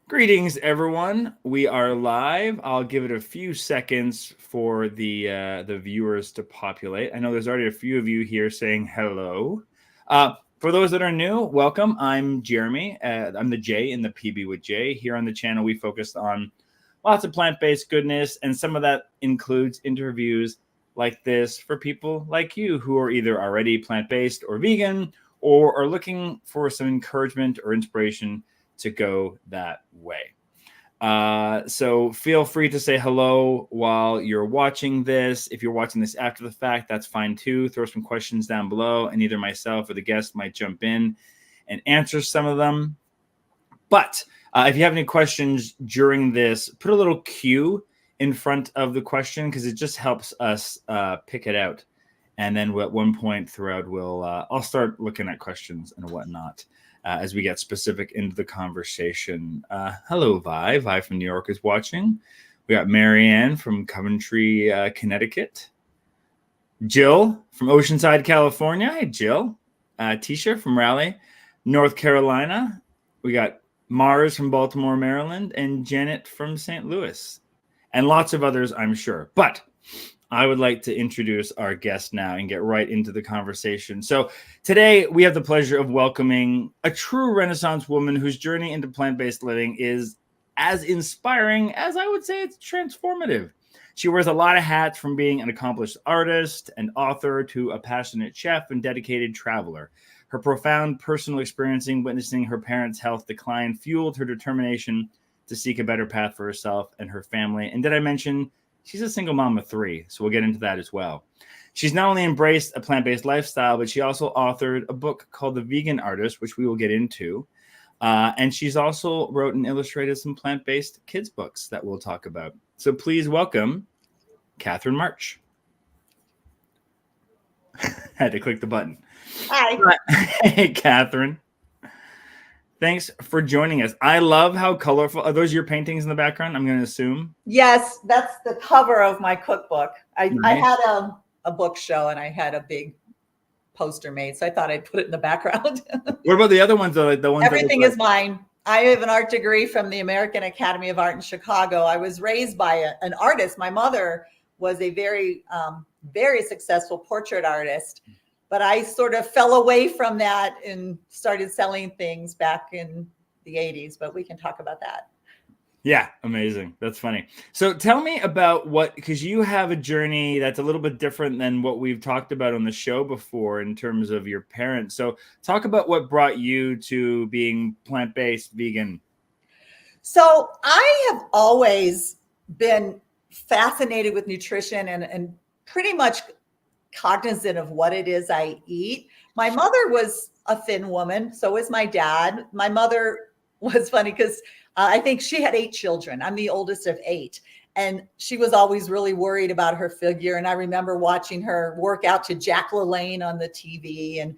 Greetings, everyone. We are live. I'll give it a few seconds for the viewers to populate. I know there's already a few of you here saying hello. For those that are new, welcome. I'm Jeremy. I'm the J in the PB with J. Here on the channel, we focus on lots of plant-based goodness, and some of that includes interviews like this for people like you who are either already plant-based or vegan, or are looking for some encouragement or inspiration to go that way. So feel free to say hello while you're watching this. If you're watching this after the fact, that's fine too. Throw some questions down below, and either myself or the guest might jump in and answer some of them. But if you have any questions during this, put a little Q in front of the question, because it just helps us pick it out. And then at one point throughout, I'll start looking at questions and whatnot as we get specific into the conversation. Hello, Vi. Vi from New York is watching. We got Marianne from Coventry, Connecticut. Jill from Oceanside, California. Hey, Jill. Tisha from Raleigh, North Carolina. We got Mars from Baltimore, Maryland, and Janet from St. Louis. And lots of others, I'm sure. But I would like to introduce our guest now and get right into the conversation. So today we have the pleasure of welcoming a true Renaissance woman whose journey into plant-based living is as inspiring as I would say it's transformative. She wears a lot of hats, from being an accomplished artist and author to a passionate chef and dedicated traveler. Her profound personal experience in witnessing her parents' health decline fueled her determination to seek a better path for herself and her family. And did I mention she's a single mom of 3, so we'll get into that as well. She's not only embraced a plant-based lifestyle, but she also authored a book called The Vegan Artist, which we will get into. And she's also wrote and illustrated some plant-based kids' books that we'll talk about. So please welcome Catherine March. Had to click the button. Hi. Hey, Catherine. Thanks for joining us. I love how colorful. Are those your paintings in the background, I'm going to assume? Yes, that's the cover of my cookbook. I had a book show and I had a big poster made, so I thought I'd put it in the background. What about the other ones, though? Like the ones Everything is mine. I have an art degree from the American Academy of Art in Chicago. I was raised by an artist. My mother was a very, very successful portrait artist. But I sort of fell away from that and started selling things back in the 80s, but we can talk about that. Yeah, amazing. That's funny. So tell me about because you have a journey that's a little bit different than what we've talked about on the show before in terms of your parents. So talk about what brought you to being plant-based vegan. So I have always been fascinated with nutrition and pretty much cognizant of what it is I eat. My mother was a thin woman. So was my dad. My mother was funny because I think she had 8 children. I'm the oldest of 8. And she was always really worried about her figure. And I remember watching her work out to Jack LaLanne on the TV. And,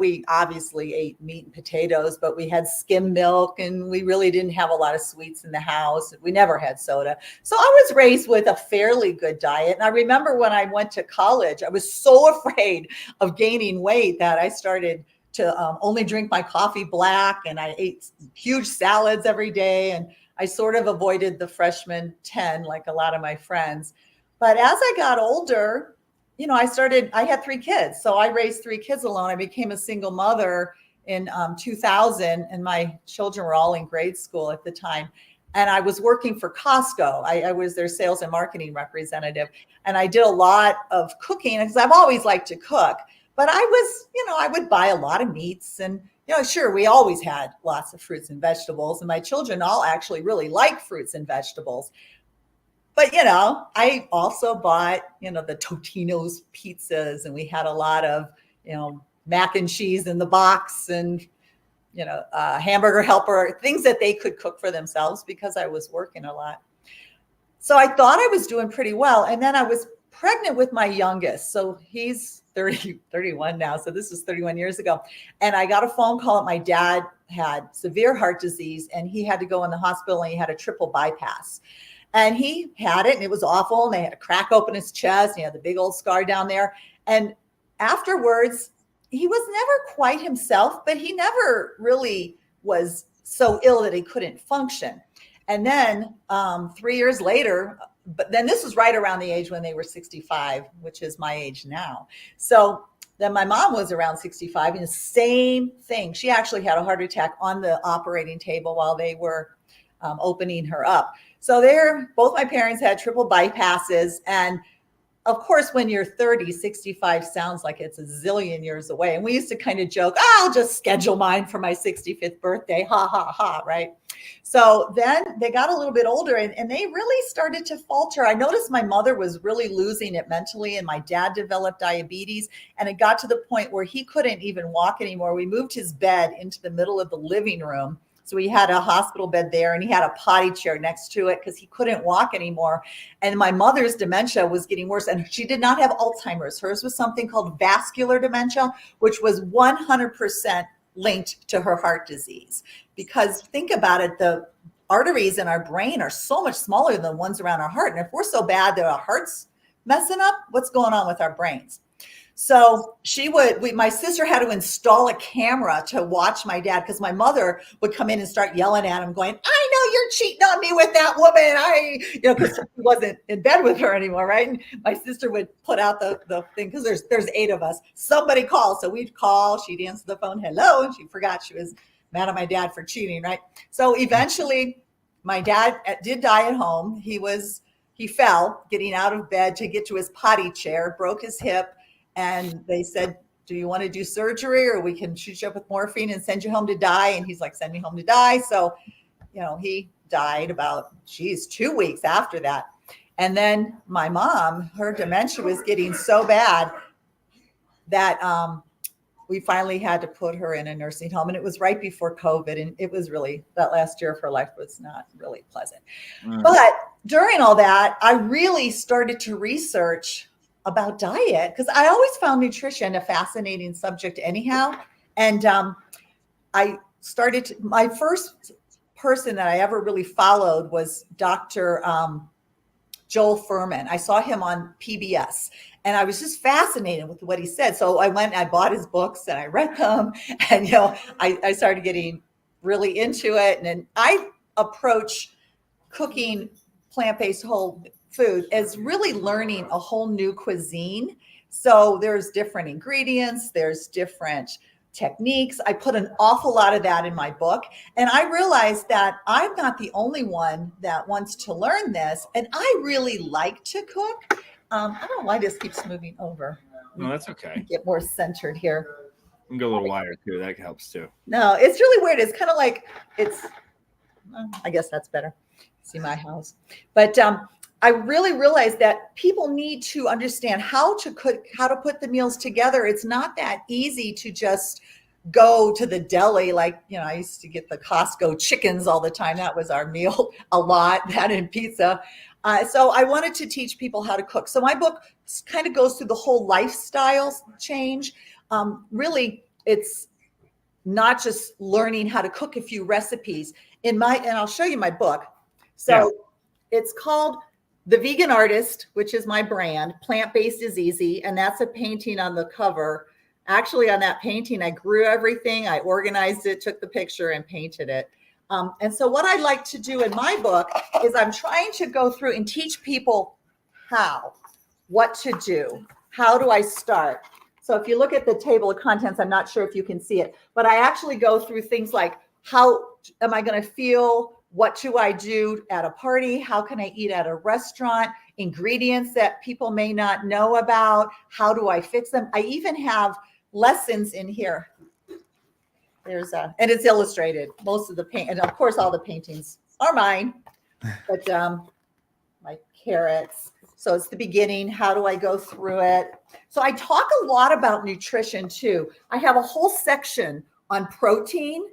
we obviously ate meat and potatoes, but we had skim milk and we really didn't have a lot of sweets in the house. We never had soda. So I was raised with a fairly good diet. And I remember when I went to college, I was so afraid of gaining weight that I started to only drink my coffee black, and I ate huge salads every day. And I sort of avoided the freshman 10 like a lot of my friends. But as I got older, I had 3 kids. So I raised 3 kids alone. I became a single mother in 2000, and my children were all in grade school at the time. And I was working for Costco. I was their sales and marketing representative. And I did a lot of cooking because I've always liked to cook. But I would buy a lot of meats and, sure, we always had lots of fruits and vegetables. And my children all actually really like fruits and vegetables. But, I also bought, the Totino's pizzas, and we had a lot of, mac and cheese in the box and, hamburger helper, things that they could cook for themselves because I was working a lot. So I thought I was doing pretty well. And then I was pregnant with my youngest. So he's 31 now. So this was 31 years ago. And I got a phone call that my dad had severe heart disease and he had to go in the hospital and he had a triple bypass. And he had it and it was awful. And they had to crack open his chest. And he had the big old scar down there. And afterwards, he was never quite himself, but he never really was so ill that he couldn't function. And then 3 years later, but then this was right around the age when they were 65, which is my age now. So then my mom was around 65 and the same thing. She actually had a heart attack on the operating table while they were opening her up. So both my parents had triple bypasses. And of course, when you're 30, 65 sounds like it's a zillion years away. And we used to kind of joke, I'll just schedule mine for my 65th birthday. Ha, ha, ha, right? So then they got a little bit older and they really started to falter. I noticed my mother was really losing it mentally, and my dad developed diabetes. And it got to the point where he couldn't even walk anymore. We moved his bed into the middle of the living room. So he had a hospital bed there and he had a potty chair next to it because he couldn't walk anymore. And my mother's dementia was getting worse, and she did not have Alzheimer's. Hers was something called vascular dementia, which was 100% linked to her heart disease. Because think about it, the arteries in our brain are so much smaller than the ones around our heart. And if we're so bad that our heart's messing up, what's going on with our brains? So my sister had to install a camera to watch my dad, because my mother would come in and start yelling at him going, I know you're cheating on me with that woman. Because he wasn't in bed with her anymore. Right. And my sister would put out the thing, because there's 8 of us. Somebody calls. So we'd call, she'd answer the phone. Hello. And she forgot she was mad at my dad for cheating. Right. So eventually my dad did die at home. He fell getting out of bed to get to his potty chair, broke his hip. And they said, do you want to do surgery, or we can shoot you up with morphine and send you home to die? And he's like, send me home to die. So, he died about, 2 weeks after that. And then my mom, her dementia was getting so bad that we finally had to put her in a nursing home. And it was right before COVID. And it was really, that last year of her life was not really pleasant. But during all that, I really started to research about diet, because I always found nutrition a fascinating subject anyhow. And my first person that I ever really followed was Dr. Joel Furman. I saw him on PBS and I was just fascinated with what he said. So I went and I bought his books and I read them, and I started getting really into it. And I approach cooking plant-based whole food as really learning a whole new cuisine. So there's different ingredients, there's different techniques. I put an awful lot of that in my book. And I realized that I'm not the only one that wants to learn this. And I really like to cook. I don't know why this keeps moving over. No, that's okay. Get more centered here. You can go a little wider too. That helps too. No, it's really weird. It's kind of like I guess that's better. See my house. But I really realized that people need to understand how to cook, how to put the meals together. It's not that easy to just go to the deli. Like, I used to get the Costco chickens all the time. That was our meal a lot, that and pizza. So I wanted to teach people how to cook. So my book kind of goes through the whole lifestyle change. Really, it's not just learning how to cook a few recipes. And I'll show you my book. So It's called The Vegan Artist, which is my brand. Plant-based is easy. And that's a painting on the cover. Actually, on that painting, I grew everything. I organized it, took the picture, and painted it. And so what I like to do in my book is I'm trying to go through and teach people what to do. How do I start? So if you look at the table of contents, I'm not sure if you can see it, but I actually go through things like, how am I going to feel? What do I do at a party? How can I eat at a restaurant? Ingredients that people may not know about. How do I fix them? I even have lessons in here. And it's illustrated. Most of the paint, and of course, all the paintings are mine. But my carrots. So it's the beginning. How do I go through it? So I talk a lot about nutrition too. I have a whole section on protein.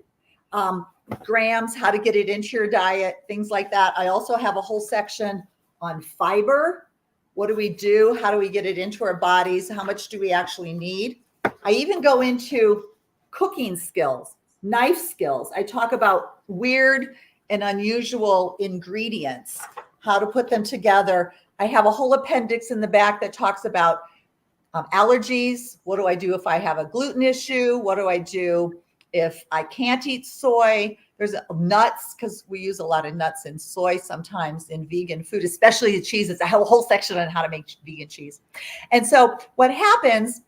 Grams, how to get it into your diet, things like that. I also have a whole section on fiber. What do we do? How do we get it into our bodies? How much do we actually need? I even go into cooking skills, knife skills. I talk about weird and unusual ingredients, how to put them together. I have a whole appendix in the back that talks about allergies. What do I do if I have a gluten issue? What do I do if I can't eat soy? There's nuts, because we use a lot of nuts and soy sometimes in vegan food, especially the cheeses. I have a whole section on how to make vegan cheese. And so what happens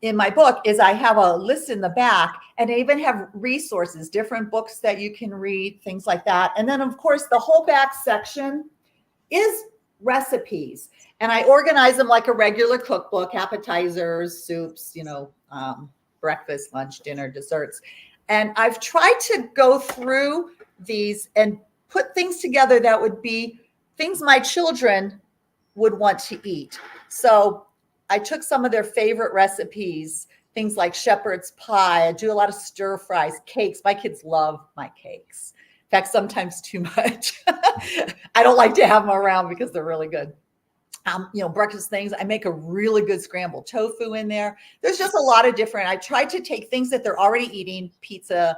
in my book is I have a list in the back, and I even have resources, different books that you can read, things like that. And then, of course, the whole back section is recipes. And I organize them like a regular cookbook: appetizers, soups, breakfast, lunch, dinner, desserts. And I've tried to go through these and put things together that would be things my children would want to eat. So I took some of their favorite recipes, things like shepherd's pie. I do a lot of stir fries, cakes. My kids love my cakes. In fact, sometimes too much. I don't like to have them around because they're really good. Breakfast things. I make a really good scrambled tofu in there. There's just a lot of different. I tried to take things that they're already eating: pizza,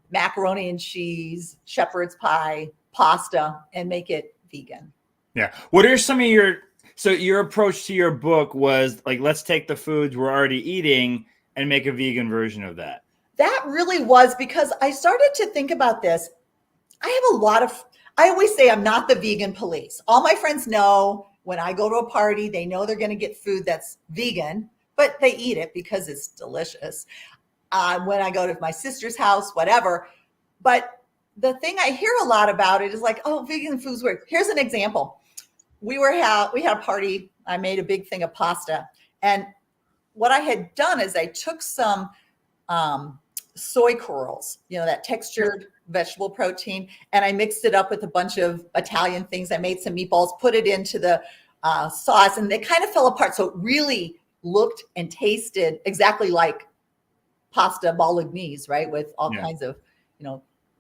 macaroni and cheese, shepherd's pie, pasta, and make it vegan. Yeah. What are some of your approach to your book was like, let's take the foods we're already eating and make a vegan version of that? That really was because I started to think about this. I always say I'm not the vegan police. All my friends know when I go to a party, they know they're going to get food that's vegan, but they eat it because it's delicious. When I go to my sister's house, whatever. But the thing I hear a lot about it is like, oh, vegan food's weird. Here's an example. We had a party. I made a big thing of pasta. And what I had done is I took some soy curls, that textured vegetable protein, and I mixed it up with a bunch of Italian things. I made some meatballs, put it into the sauce, and they kind of fell apart. So it really looked and tasted exactly like pasta bolognese, right? With all kinds of,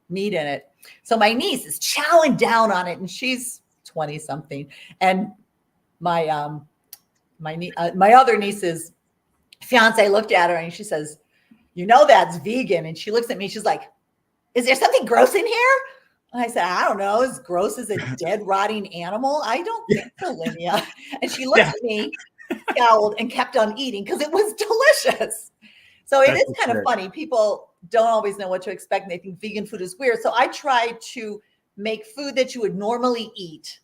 meat in it. So my niece is chowing down on it, and she's 20 something. And my other niece's fiance looked at her and she says, that's vegan. And she looks at me, she's like, is there something gross in here? And I said, I don't know. As gross as a dead, rotting animal? I don't think so, Linnea. And she looked at me, scowled, and kept on eating because it was delicious. So it is kind of funny. People don't always know what to expect, and they think vegan food is weird. So I try to make food that you would normally eat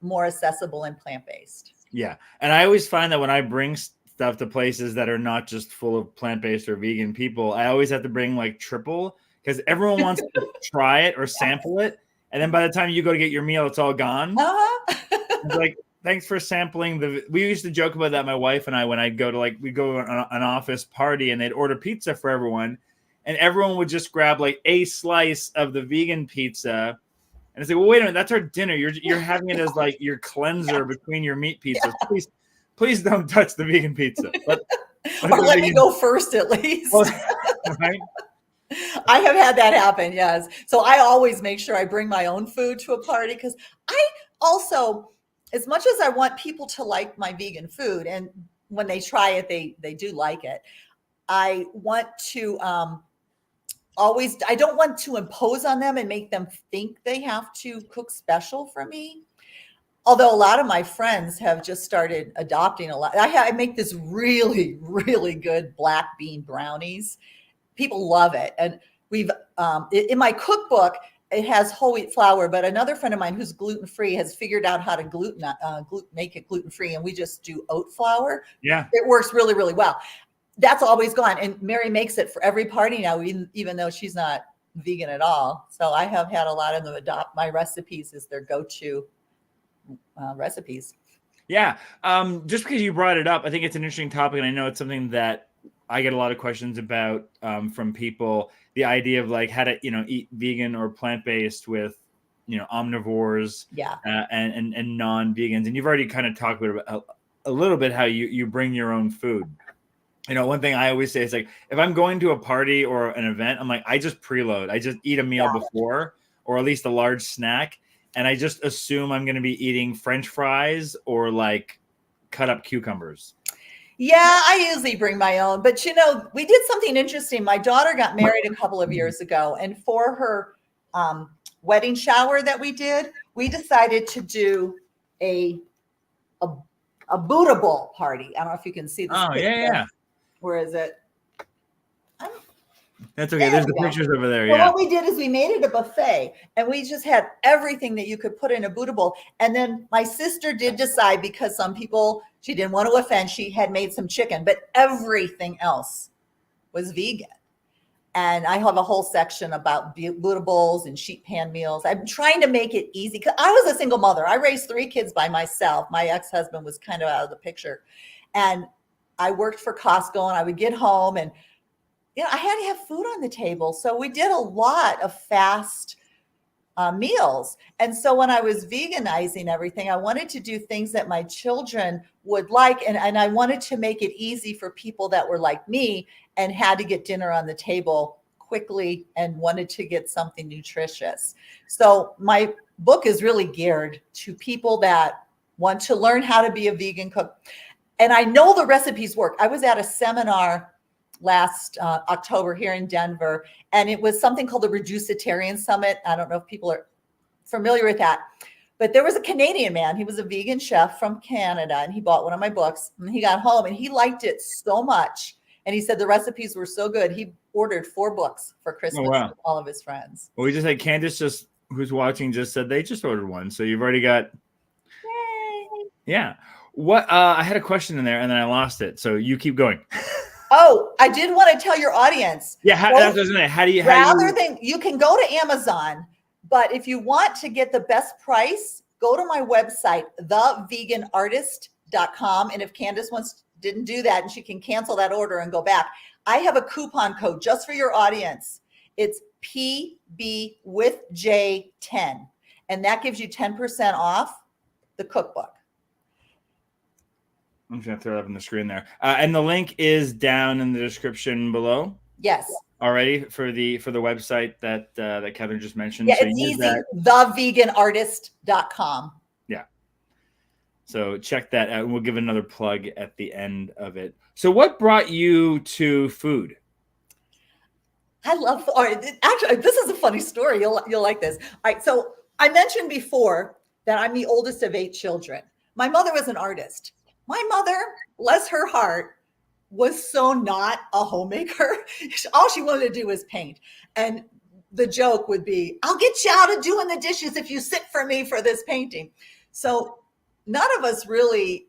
more accessible and plant-based. Yeah. And I always find that when I bring stuff to places that are not just full of plant-based or vegan people, I always have to bring like triple, because everyone wants to try it or sample it. And then by the time you go to get your meal, it's all gone. It's like, thanks for sampling we used to joke about that, my wife and I, when I'd go to we go on an office party and they'd order pizza for everyone. And everyone would just grab like a slice of the vegan pizza. And I say, well, wait a minute, that's our dinner. You're having it as like your cleanser between your meat pizzas. Please don't touch the vegan pizza. Or let me go first at least. Right? I have had that happen, yes. So I always make sure I bring my own food to a party, because I also, as much as I want people to like my vegan food, and when they try it, they do like it, I want to I don't want to impose on them and make them think they have to cook special for me. Although a lot of my friends have just started adopting a lot. I make this really, really good black bean brownies. People love it. And we've, in my cookbook, it has whole wheat flour, but another friend of mine who's gluten-free has figured out how to make it gluten-free. And we just do oat flour. Yeah. It works really, really well. That's always gone. And Mary makes it for every party now, even though she's not vegan at all. So I have had a lot of them adopt my recipes as their go-to recipes. Yeah. Just because you brought it up, I think it's an interesting topic. And I know it's something that I get a lot of questions about from people. The idea of like how to, eat vegan or plant-based with, omnivores, and non-vegans. And you've already kind of talked about a little bit how you bring your own food. One thing I always say is like, if I'm going to a party or an event, I'm like, I just preload. I just eat a meal before, or at least a large snack. And I just assume I'm going to be eating French fries or like cut up cucumbers. Yeah, I usually bring my own. But, we did something interesting. My daughter got married a couple of years ago. And for her wedding shower that we did, we decided to do a Buddha bowl party. I don't know if you can see this. Oh, picture. yeah. Where is it? That's okay. There's the pictures over there. So Yeah. what we did is we made it a buffet, and we just had everything that you could put in a Buddha bowl. And then my sister did decide, because some people, she didn't want to offend, she had made some chicken, but everything else was vegan. And I have a whole section about Buddha bowls and sheet pan meals. I'm trying to make it easy because I was a single mother. I raised 3 kids by myself. My ex-husband was kind of out of the picture. And I worked for Costco, and I would get home and, I had to have food on the table. So we did a lot of fast meals. And so when I was veganizing everything, I wanted to do things that my children would like. And I wanted to make it easy for people that were like me and had to get dinner on the table quickly and wanted to get something nutritious. So my book is really geared to people that want to learn how to be a vegan cook. And I know the recipes work. I was at a seminar last October here in Denver, and it was something called the Reducitarian Summit. I don't know if people are familiar with that, but there was a Canadian man. He was a vegan chef from Canada, and he bought one of my books, and he got home and he liked it so much. And he said the recipes were so good. He ordered 4 books for Christmas with all of his friends. Well, we just had Candace, who's watching, just said they just ordered one. So you've already got. Yay. Yeah. What? I had a question in there and then I lost it. So you keep going. Oh, I did want to tell your audience. Yeah. That's what I was saying. How do you? You can go to Amazon, but if you want to get the best price, go to my website, theveganartist.com. And if Candace didn't do that, and she can cancel that order and go back, I have a coupon code just for your audience. It's PB with J10, and that gives you 10% off the cookbook. I'm just gonna throw it up on the screen there, and the link is down in the description below. Yes. Already for the website that Catherine just mentioned. Yeah, so it's easy. Theveganartist.com. Yeah. So check that out, and we'll give another plug at the end of it. So, what brought you to food? Actually, this is a funny story. You'll like this. All right. So I mentioned before that I'm the oldest of 8 children. My mother was an artist. My mother, bless her heart, was so not a homemaker. All she wanted to do was paint. And the joke would be, I'll get you out of doing the dishes if you sit for me for this painting. So none of us really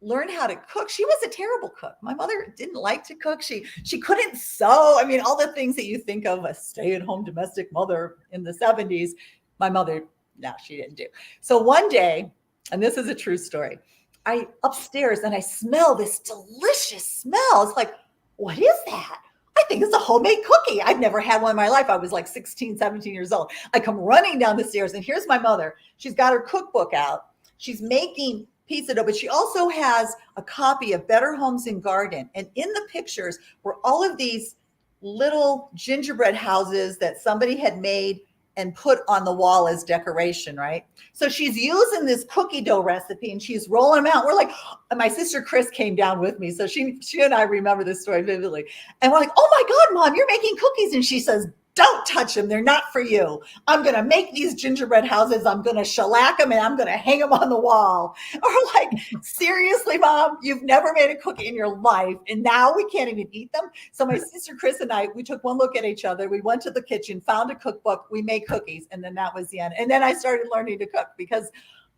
learned how to cook. She was a terrible cook. My mother didn't like to cook. She couldn't sew. I mean, all the things that you think of a stay-at-home domestic mother in the 70s, my mother, no, she didn't do. So one day, and this is a true story, I upstairs and I smell this delicious smell. It's like, what is that? I think it's a homemade cookie. I've never had one in my life. I was like 16, 17 years old. I come running down the stairs, and here's my mother. She's got her cookbook out. She's making pizza dough, but she also has a copy of Better Homes and Garden. And in the pictures were all of these little gingerbread houses that somebody had made and put on the wall as decoration, right? So she's using this cookie dough recipe and she's rolling them out. We're like, and my sister Chris came down with me. So she and I remember this story vividly. And we're like, oh my God, Mom, you're making cookies. And she says, don't touch them. They're not for you. I'm going to make these gingerbread houses. I'm going to shellac them and I'm going to hang them on the wall. Or like, seriously, Mom, you've never made a cookie in your life. And now we can't even eat them. So my sister Chris and I, we took one look at each other. We went to the kitchen, found a cookbook. We made cookies. And then that was the end. And then I started learning to cook because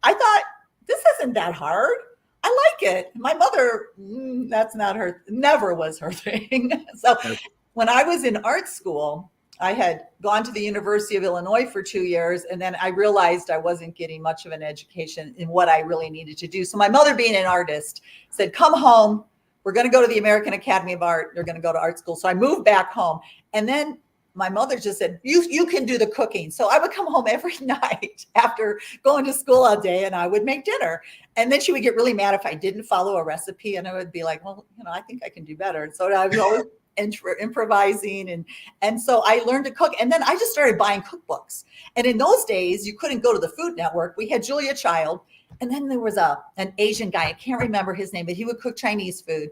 I thought, this isn't that hard. I like it. My mother, that's not her, never was her thing. So when I was in art school, I had gone to the University of Illinois for 2 years, and then I realized I wasn't getting much of an education in what I really needed to do. So my mother, being an artist, said, come home. We're going to go to the American Academy of Art. You're going to go to art school. So I moved back home. And then my mother just said, you can do the cooking. So I would come home every night after going to school all day, and I would make dinner. And then she would get really mad if I didn't follow a recipe. And I would be like, well, I think I can do better. And so I was always improvising. And so I learned to cook. And then I just started buying cookbooks. And in those days, you couldn't go to the Food Network. We had Julia Child. And then there was an Asian guy. I can't remember his name, but he would cook Chinese food.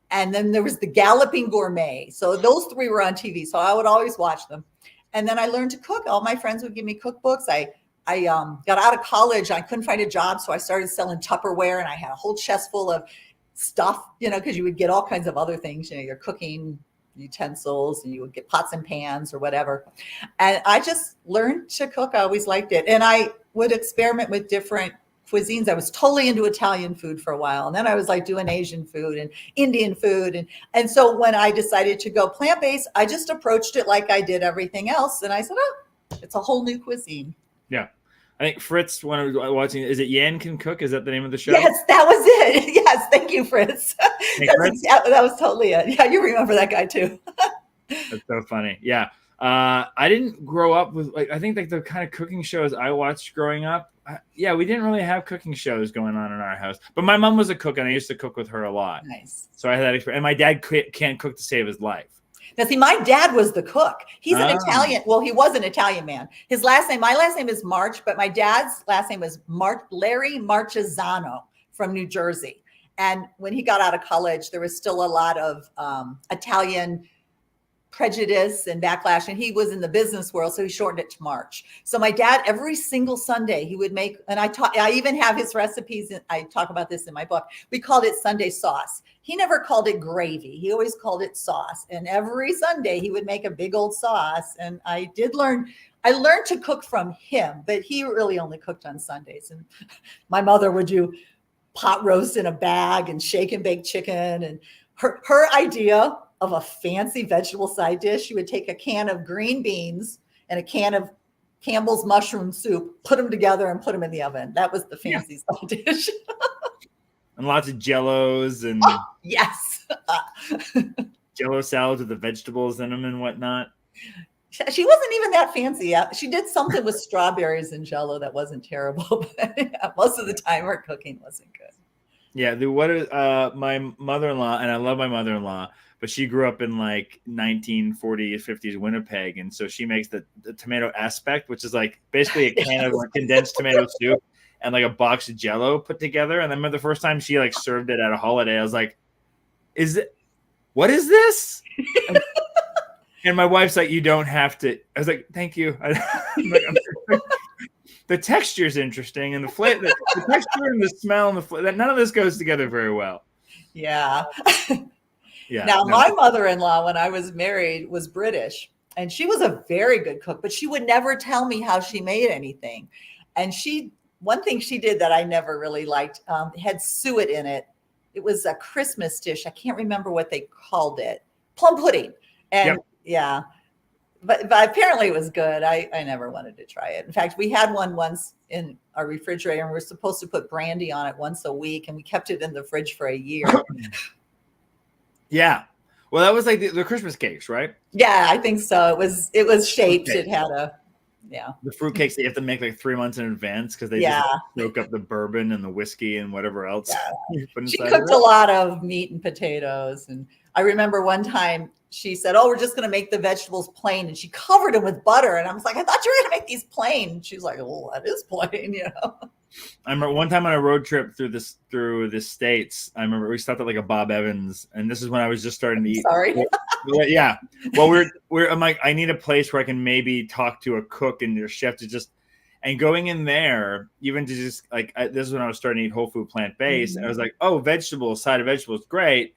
And then there was the Galloping Gourmet. So those 3 were on TV. So I would always watch them. And then I learned to cook. All my friends would give me cookbooks. I got out of college. I couldn't find a job. So I started selling Tupperware, and I had a whole chest full of stuff, because you would get all kinds of other things, you're cooking, utensils, and you would get pots and pans or whatever. And I just learned to cook. I always liked it. And I would experiment with different cuisines. I was totally into Italian food for a while. And then I was like doing Asian food and Indian food. And so when I decided to go plant-based, I just approached it like I did everything else. And I said, oh, it's a whole new cuisine. Yeah. I think Fritz, when I was watching, is it Yan Can Cook? Is that the name of the show? Yes, that was it. Yes, thank you, Fritz. Fritz? That was totally it. Yeah, you remember that guy too. That's so funny. Yeah. I didn't grow up with, like, I think like the kind of cooking shows I watched growing up. Yeah, we didn't really have cooking shows going on in our house. But my mom was a cook, and I used to cook with her a lot. Nice. So I had that experience. And my dad can't cook to save his life. Now, see, my dad was the cook. He's an Italian. Well, he was an Italian man. His last name, my last name is March, but my dad's last name was Larry Marchesano from New Jersey. And when he got out of college, there was still a lot of Italian prejudice and backlash. And he was in the business world, so he shortened it to March. So my dad, every single Sunday, he would make, and I even have his recipes. And I talk about this in my book. We called it Sunday sauce. He never called it gravy. He always called it sauce. And every Sunday he would make a big old sauce. And I learned to cook from him, but he really only cooked on Sundays. And my mother would do pot roast in a bag and shake and bake chicken. And her idea of a fancy vegetable side dish, she would take a can of green beans and a can of Campbell's mushroom soup, put them together and put them in the oven. That was the fancy side dish. And lots of Jellos and yes, Jello salads with the vegetables in them and whatnot. She wasn't even that fancy. She did something with strawberries and Jello that wasn't terrible, but most of the time her cooking wasn't good. Yeah, my mother-in-law, and I love my mother-in-law, but she grew up in like 1940s, 50s Winnipeg, and so she makes the tomato aspect, which is like basically a can of condensed tomato soup and like a box of Jello put together. And I remember the first time she like served it at a holiday, I was like, what is this? And my wife's like, you don't have to. I was like, thank you. The texture is interesting, and the flavor, the texture and the smell and the flavor, none of this goes together very well. Yeah. Yeah. Now, my mother-in-law, when I was married, was British, and she was a very good cook, but she would never tell me how she made anything. And one thing she did that I never really liked, had suet in it. It was a Christmas dish. I can't remember what they called it. Plum pudding. And yeah, but apparently it was good. I never wanted to try it. In fact, we had one once in our refrigerator, and we were supposed to put brandy on it once a week, and we kept it in the fridge for a year. Yeah. Well, that was like the Christmas cakes, right? Yeah, I think so. It was shaped. It had the fruit cakes that you have to make like 3 months in advance because they just soak up the bourbon and the whiskey and whatever else. Yeah. She cooked a lot of meat and potatoes. And I remember one time she said, oh, we're just going to make the vegetables plain. And she covered them with butter. And I was like, I thought you were going to make these plain. And she was like, oh, that is plain, I remember one time on a road trip through the States, I remember we stopped at like a Bob Evans, and this is when I was just starting to eat. Sorry. Yeah. Well, I'm like, I need a place where I can maybe talk to a cook and your chef and going in there, even to just like, this is when I was starting to eat whole food plant-based. Mm-hmm. And I was like, oh, side of vegetables, great.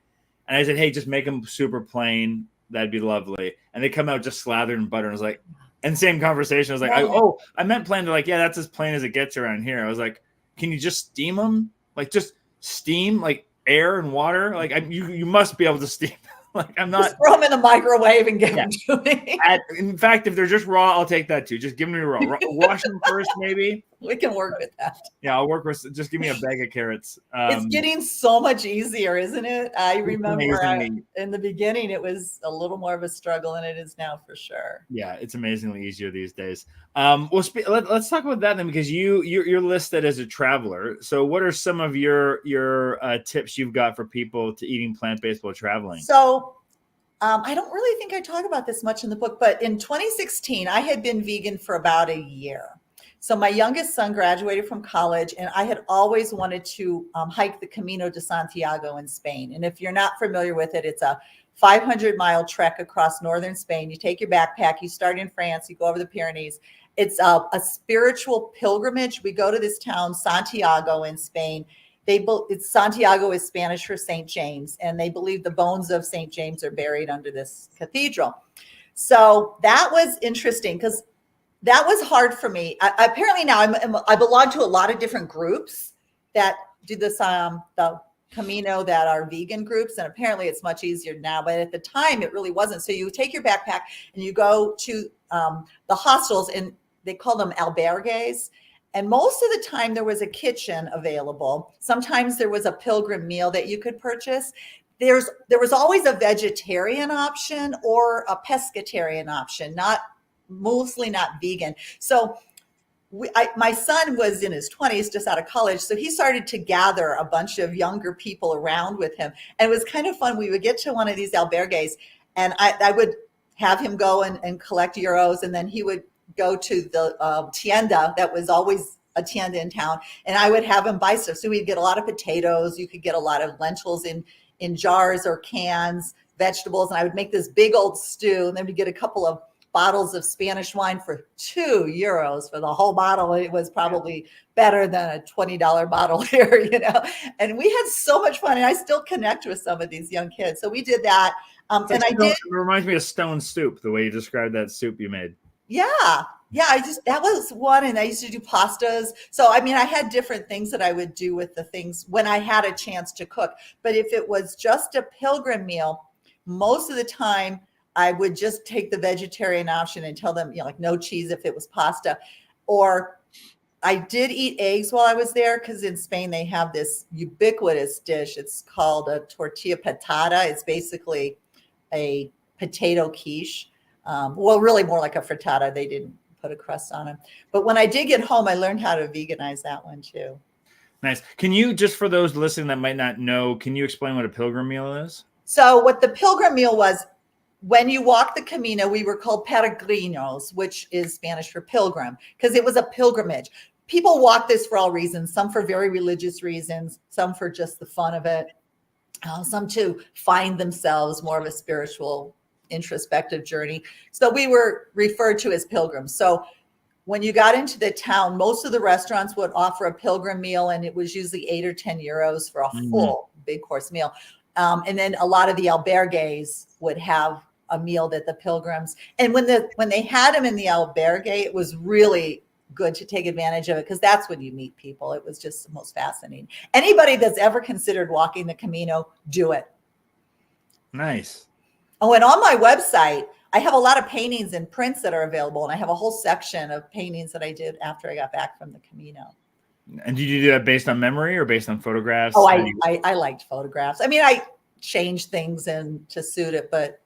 And I said, hey, just make them super plain. That'd be lovely. And they come out just slathered in butter. And I was like, and same conversation. I was like, I meant plain. They're like, yeah, that's as plain as it gets around here. I was like, can you just steam them? Like just steam, like air and water. Like you must be able to steam. Like I'm not. Just throw them in the microwave and give them to me. In fact, if they're just raw, I'll take that too. Just give them to me raw. Wash them first, maybe. We can work with that. Yeah, I'll work with. Just give me a bag of carrots. It's getting so much easier, isn't it? I remember in the beginning it was a little more of a struggle than it is now, for sure. Yeah, it's amazingly easier these days. Let's talk about that then, because you're listed as a traveler. So, what are some of your tips you've got for people to eating plant-based while traveling? So, I don't really think I talk about this much in the book, but in 2016, I had been vegan for about a year. So my youngest son graduated from college, and I had always wanted to hike the Camino de Santiago in Spain. And if you're not familiar with it, it's a 500-mile trek across northern Spain. You take your backpack, you start in France, you go over the Pyrenees. It's a spiritual pilgrimage. We go to this town, Santiago in Spain. Santiago is Spanish for St. James, and they believe the bones of St. James are buried under this cathedral. So that was interesting because that was hard for me. Apparently now I belong to a lot of different groups that do this, the Camino, that are vegan groups. And apparently it's much easier now, but at the time it really wasn't. So you take your backpack and you go to the hostels, and they call them albergues. And most of the time there was a kitchen available. Sometimes there was a pilgrim meal that you could purchase. There was always a vegetarian option or a pescatarian option, mostly not vegan. So my son was in his 20s, just out of college. So he started to gather a bunch of younger people around with him. And it was kind of fun. We would get to one of these albergues, and I would have him go and collect euros. And then he would go to the tienda that was always a tienda in town. And I would have him buy stuff. So we'd get a lot of potatoes. You could get a lot of lentils in jars or cans, vegetables. And I would make this big old stew. And then we'd get a couple of bottles of Spanish wine for €2 for the whole bottle. It was probably better than a $20 bottle here, and we had so much fun. And I still connect with some of these young kids. So we did that. It reminds me of stone soup, the way you described that soup you made. Yeah. That was one. And I used to do pastas. So, I had different things that I would do with the things when I had a chance to cook. But if it was just a pilgrim meal, most of the time I would just take the vegetarian option and tell them, like no cheese if it was pasta. Or I did eat eggs while I was there, because in Spain they have this ubiquitous dish. It's called a tortilla patata. It's basically a potato quiche. Really more like a frittata. They didn't put a crust on them. But when I did get home, I learned how to veganize that one too. Nice. Can you, just for those listening that might not know, can you explain what a pilgrim meal is? So what the pilgrim meal was, when you walk the Camino, we were called peregrinos, which is Spanish for pilgrim, because it was a pilgrimage. People walk this for all reasons, some for very religious reasons, some for just the fun of it, some to find themselves, more of a spiritual, introspective journey. So we were referred to as pilgrims. So when you got into the town, most of the restaurants would offer a pilgrim meal, and it was usually €8 or €10 for a full big course meal. And then a lot of the albergues would have a meal that the pilgrims, and when they had them in the albergue, it was really good to take advantage of it, because that's when you meet people. It was just the most fascinating. Anybody that's ever considered walking the Camino, do it. Nice. Oh, and on my website, I have a lot of paintings and prints that are available, and I have a whole section of paintings that I did after I got back from the Camino. And did you do that based on memory or based on photographs? Oh, I liked photographs. I changed things to suit it, but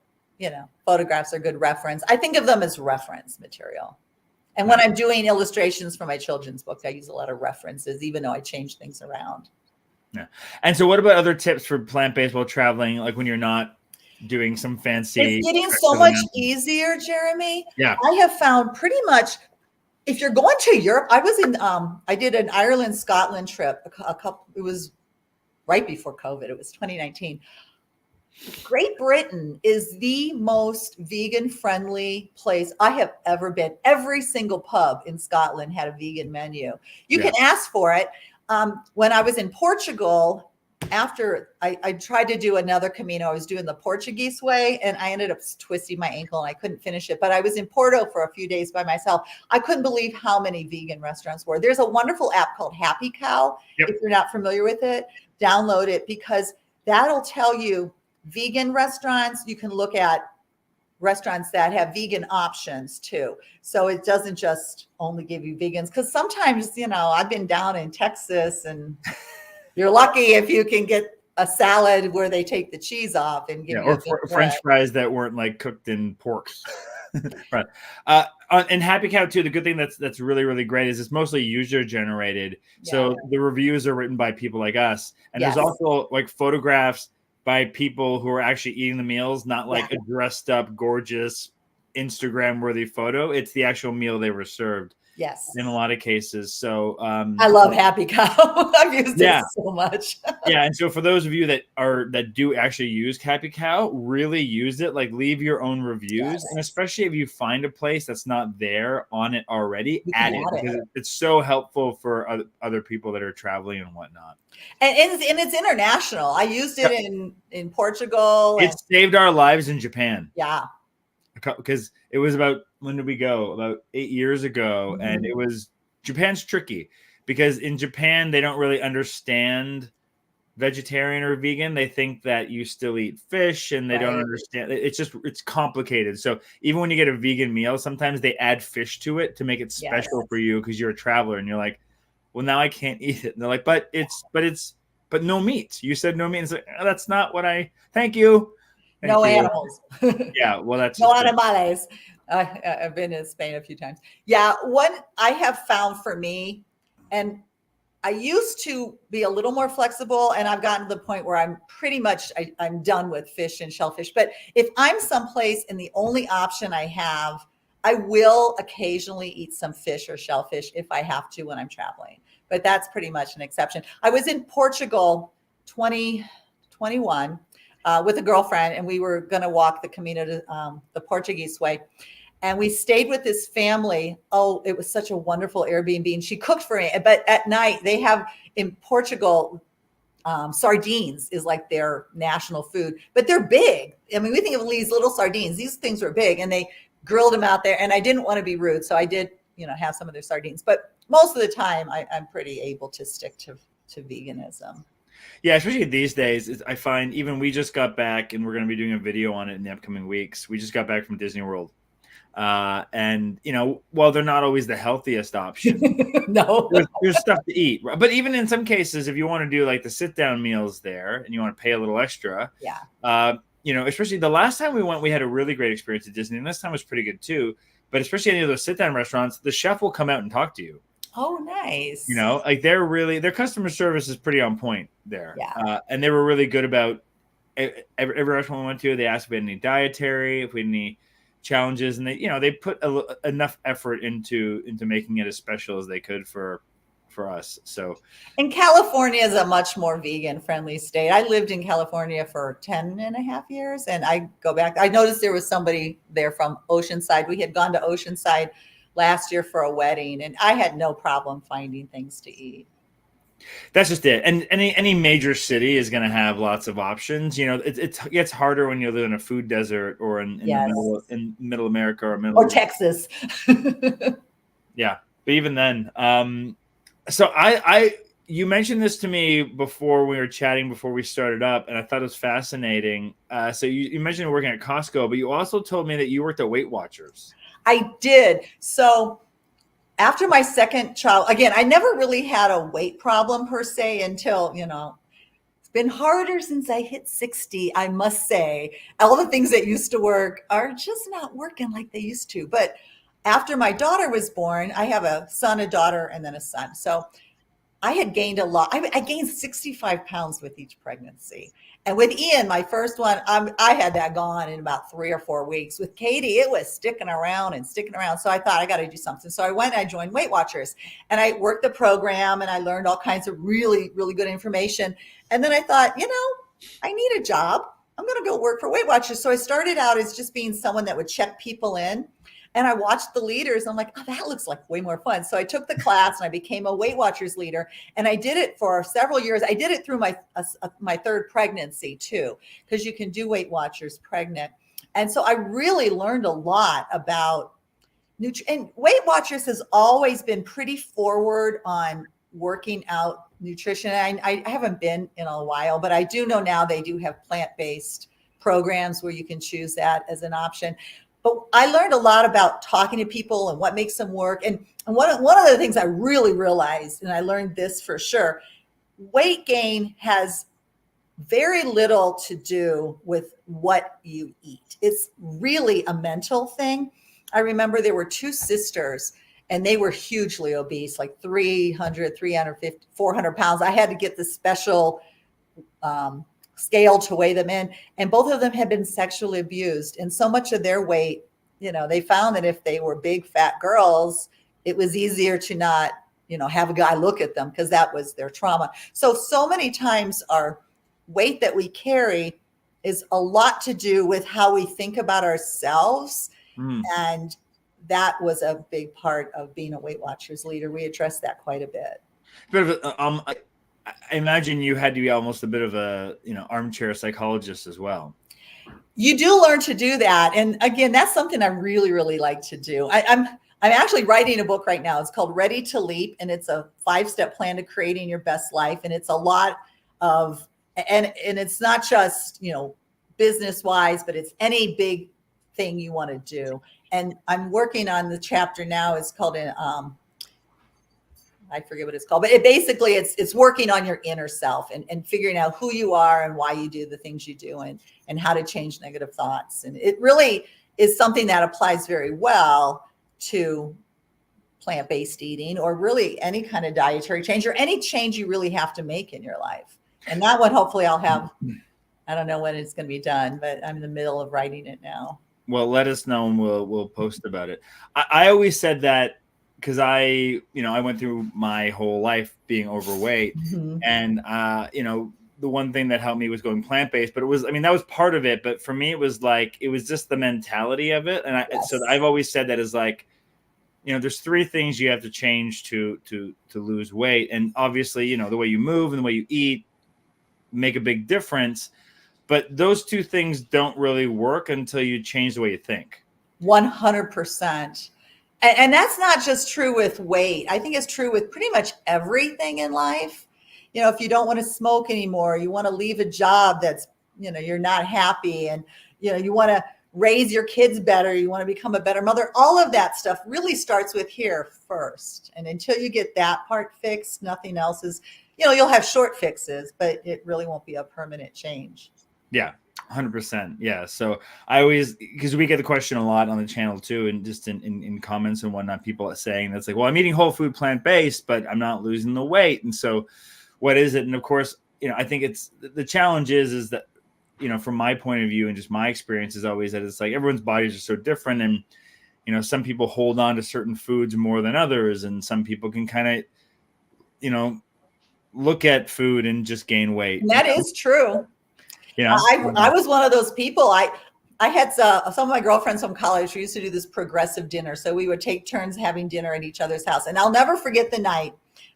photographs are good reference. I think of them as reference material. And when I'm doing illustrations for my children's books, I use a lot of references, even though I change things around. Yeah. And so what about other tips for plant-based while traveling, like when you're not doing some fancy? It's getting so much easier, Jeremy. Yeah. I have found pretty much, if you're going to Europe, I did an Ireland, Scotland trip. It was right before COVID. It was 2019. Great Britain is the most vegan friendly place I have ever been. Every single pub in Scotland had a vegan menu. You can ask for it. When I was in Portugal, after I tried to do another Camino, I was doing the Portuguese way, and I ended up twisting my ankle and I couldn't finish it. But I was in Porto for a few days by myself. I couldn't believe how many vegan restaurants were. There's a wonderful app called Happy Cow. Yep. If you're not familiar with it, download it, because that'll tell you vegan restaurants. You can look at restaurants that have vegan options too. So it doesn't just only give you vegans, because sometimes, I've been down in Texas, and you're lucky if you can get a salad where they take the cheese off and give you French fries that weren't like cooked in pork. Right. And Happy Cow too, the good thing that's really, really great is it's mostly user generated. Yeah. So the reviews are written by people like us. And there's also like photographs by people who are actually eating the meals, not like a dressed up, gorgeous Instagram worthy photo. It's the actual meal they were served. Yes. In a lot of cases. So I love Happy Cow. I've used it so much. Yeah. And so for those of you that do actually use Happy Cow, really use it. Like, leave your own reviews. And especially if you find a place that's not there on it already, add it, because it's so helpful for other people that are traveling and whatnot. And it's international. I used it in Portugal. It saved our lives in Japan. Yeah. Because it was when did we go? About 8 years ago. And it was, Japan's tricky because in Japan, they don't really understand vegetarian or vegan. They think that you still eat fish, and they don't understand. It's complicated. So even when you get a vegan meal, sometimes they add fish to it to make it special for you because you're a traveler and you're like, well, now I can't eat it. And they're like, but no meat. You said no meat. And it's like, oh, that's not what thank you. No animals. Yeah, well, that's no animales. I've been in Spain a few times. Yeah, one I have found for me, and I used to be a little more flexible, and I've gotten to the point where I'm pretty much I'm done with fish and shellfish. But if I'm someplace and the only option I have, I will occasionally eat some fish or shellfish if I have to when I'm traveling. But that's pretty much an exception. I was in Portugal 2021. With a girlfriend, and we were going to walk the Camino to the Portuguese way. And we stayed with this family. Oh, it was such a wonderful Airbnb. And she cooked for me. But at night, they have in Portugal, sardines is like their national food. But they're big. I mean, we think of these little sardines. These things were big. And they grilled them out there. And I didn't want to be rude. So I did, have some of their sardines. But most of the time, I'm pretty able to stick to veganism. Yeah, especially these days, I find even we just got back, and we're going to be doing a video on it in the upcoming weeks. We just got back from Disney World. And, while they're not always the healthiest option, no, there's stuff to eat. But even in some cases, if you want to do like the sit-down meals there and you want to pay a little extra, especially the last time we went, we had a really great experience at Disney. And this time was pretty good too. But especially any of those sit-down restaurants, the chef will come out and talk to you. Oh, nice. Like their customer service is pretty on point there. Yeah. And they were really good about every restaurant we went to. They asked if we had any dietary, if we had any challenges, and they put enough effort into making it as special as they could for us. So, and California is a much more vegan friendly state. I lived in California for 10 and a half years, and I go back. I noticed there was somebody there from Oceanside. We had gone to Oceanside last year for a wedding, and I had no problem finding things to eat. That's just it. And any major city is going to have lots of options. It gets harder when you live in a food desert or in middle America or Texas. Yeah, but even then, so you mentioned this to me before we were chatting before we started up, and I thought it was fascinating. So you mentioned working at Costco, but you also told me that you worked at Weight Watchers. I did. So after my second child, again, I never really had a weight problem per se until, it's been harder since I hit 60, I must say. All the things that used to work are just not working like they used to. But after my daughter was born, I have a son, a daughter, and then a son. So I had gained a lot. I gained 65 pounds with each pregnancy. And with Ian, my first one, I had that gone in about 3 or 4 weeks. With Katie, it was sticking around. So I thought I got to do something. So I went and I joined Weight Watchers, and I worked the program, and I learned all kinds of really, really good information. And then I thought, I need a job. I'm going to go work for Weight Watchers. So I started out as just being someone that would check people in. And I watched the leaders. I'm like, oh, that looks like way more fun. So I took the class and I became a Weight Watchers leader. And I did it for several years. I did it through my third pregnancy too, because you can do Weight Watchers pregnant. And so I really learned a lot about nutrition. And Weight Watchers has always been pretty forward on working out nutrition. I haven't been in a while, but I do know now they do have plant-based programs where you can choose that as an option. But I learned a lot about talking to people and what makes them work. And one of the things I really realized, and I learned this for sure, weight gain has very little to do with what you eat. It's really a mental thing. I remember there were 2 sisters, and they were hugely obese, like 300, 350, 400 pounds. I had to get the special scale to weigh them in. And both of them had been sexually abused. And so much of their weight they found that if they were big fat girls, it was easier to not, have a guy look at them because that was their trauma. So many times our weight that we carry is a lot to do with how we think about ourselves. And that was a big part of being a Weight Watchers leader. We addressed that quite a bit. I imagine you had to be almost a bit of a, armchair psychologist as well. You do learn to do that. And again, that's something I really, really like to do. I'm actually writing a book right now. It's called Ready to Leap. And it's a 5-step plan to creating your best life. And it's a lot of, and it's not just, business wise, but it's any big thing you want to do. And I'm working on the chapter now. It's called I forget what it's called, but it's working on your inner self and figuring out who you are and why you do the things you do and how to change negative thoughts. And it really is something that applies very well to plant-based eating, or really any kind of dietary change, or any change you really have to make in your life. And that one, hopefully I'll have, I don't know when it's going to be done, but I'm in the middle of writing it now. Well, let us know and we'll post about it. I always said that because I went through my whole life being overweight, and the one thing that helped me was going plant-based, but that was part of it. But for me, it was just the mentality of it. And so I've always said that is like, there's 3 things you have to change to lose weight. And obviously, the way you move and the way you eat make a big difference. But those 2 things don't really work until you change the way you think. 100%. And that's not just true with weight. I think it's true with pretty much everything in life. If you don't want to smoke anymore, you want to leave a job that's, you're not happy, and, you want to raise your kids better, you want to become a better mother, all of that stuff really starts with here first. And until you get that part fixed, nothing else is, you'll have short fixes, but it really won't be a permanent change. Yeah, 100%. Yeah. So I always, because we get the question a lot on the channel too, and just in comments and whatnot, people are saying that's like, well, I'm eating whole food plant-based, but I'm not losing the weight. And so what is it? And of course, I think it's the challenge is that, from my point of view and just my experience is always that it's like everyone's bodies are so different. And, some people hold on to certain foods more than others. And some people can kind of, look at food and just gain weight. And that is true. I was one of those people. I had some of my girlfriends from college who used to do this progressive dinner. So we would take turns having dinner at each other's house. And I'll never forget the night.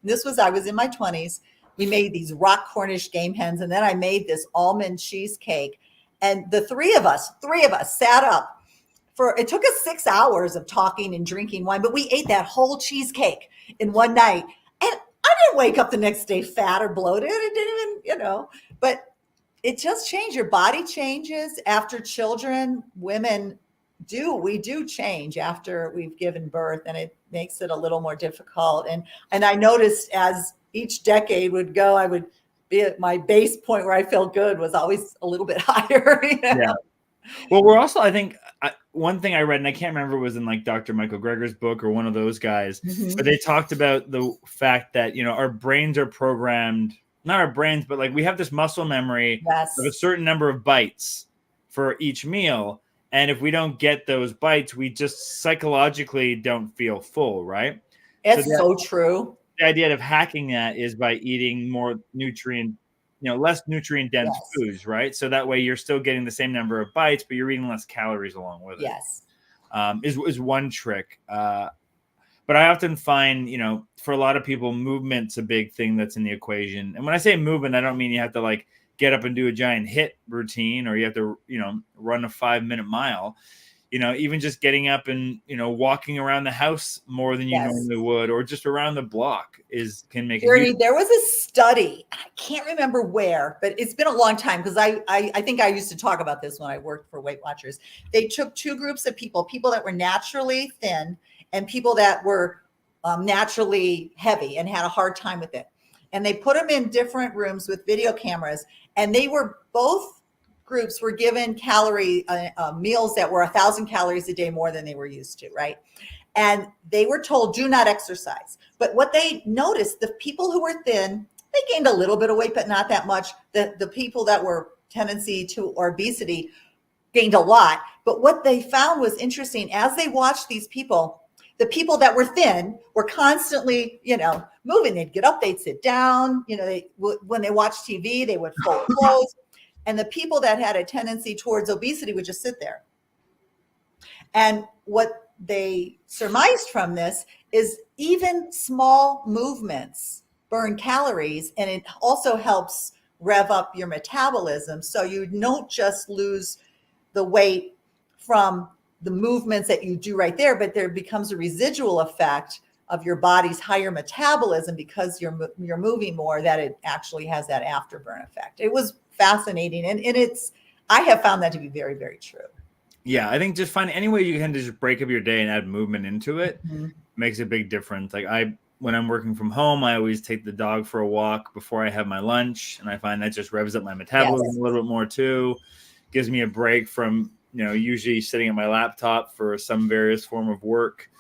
I was in my 20s. We made these rock Cornish game hens. And then I made this almond cheesecake. And the three of us sat up it took us 6 hours of talking and drinking wine, but we ate that whole cheesecake in one night. And I didn't wake up the next day fat or bloated. It didn't even, but it just changed. Your body changes after children. Women we do change after we've given birth, and it makes it a little more difficult. And I noticed as each decade would go, I would be at my base point where I felt good was always a little bit higher. Yeah. Well, we're also, I think, one thing I read, and I can't remember, was in like Dr. Michael Greger's book or one of those guys, but they talked about the fact that, our brains are programmed, not our brains, but like we have this muscle memory of a certain number of bites for each meal. And if we don't get those bites, we just psychologically don't feel full, right? It's so true. The idea of hacking that is by eating more less nutrient dense foods, right? So that way you're still getting the same number of bites, but you're eating less calories along with it. Yes. Is one trick. But I often find, for a lot of people, movement's a big thing that's in the equation. And when I say movement, I don't mean you have to like get up and do a giant HIIT routine, or you have to, run a 5-minute mile. Even just getting up and, walking around the house more than you normally would, or just around the block can make Jeremy, there was a study, I can't remember where, but it's been a long time, because I think I used to talk about this when I worked for Weight Watchers. They took 2 groups of people that were naturally thin and people that were naturally heavy and had a hard time with it. And they put them in different rooms with video cameras, and both groups were given meals that were 1,000 calories a day more than they were used to, right? And they were told, do not exercise. But what they noticed, the people who were thin, they gained a little bit of weight, but not that much. The people that were tendency to obesity gained a lot. But what they found was interesting as they watched these people, the people that were thin were constantly, moving. They'd get up, they'd sit down. When they watched TV, they would fold clothes. And the people that had a tendency towards obesity would just sit there. And what they surmised from this is even small movements burn calories, and it also helps rev up your metabolism. So you don't just lose the weight from the movements that you do right there, but there becomes a residual effect of your body's higher metabolism because you're moving more, that it actually has that afterburn effect. It was fascinating. And I have found that to be very, very true. Yeah, I think just find any way you can to just break up your day and add movement into it makes a big difference. Like when I'm working from home, I always take the dog for a walk before I have my lunch. And I find that just revs up my metabolism a little bit more too. Gives me a break from, usually sitting at my laptop for some various form of work.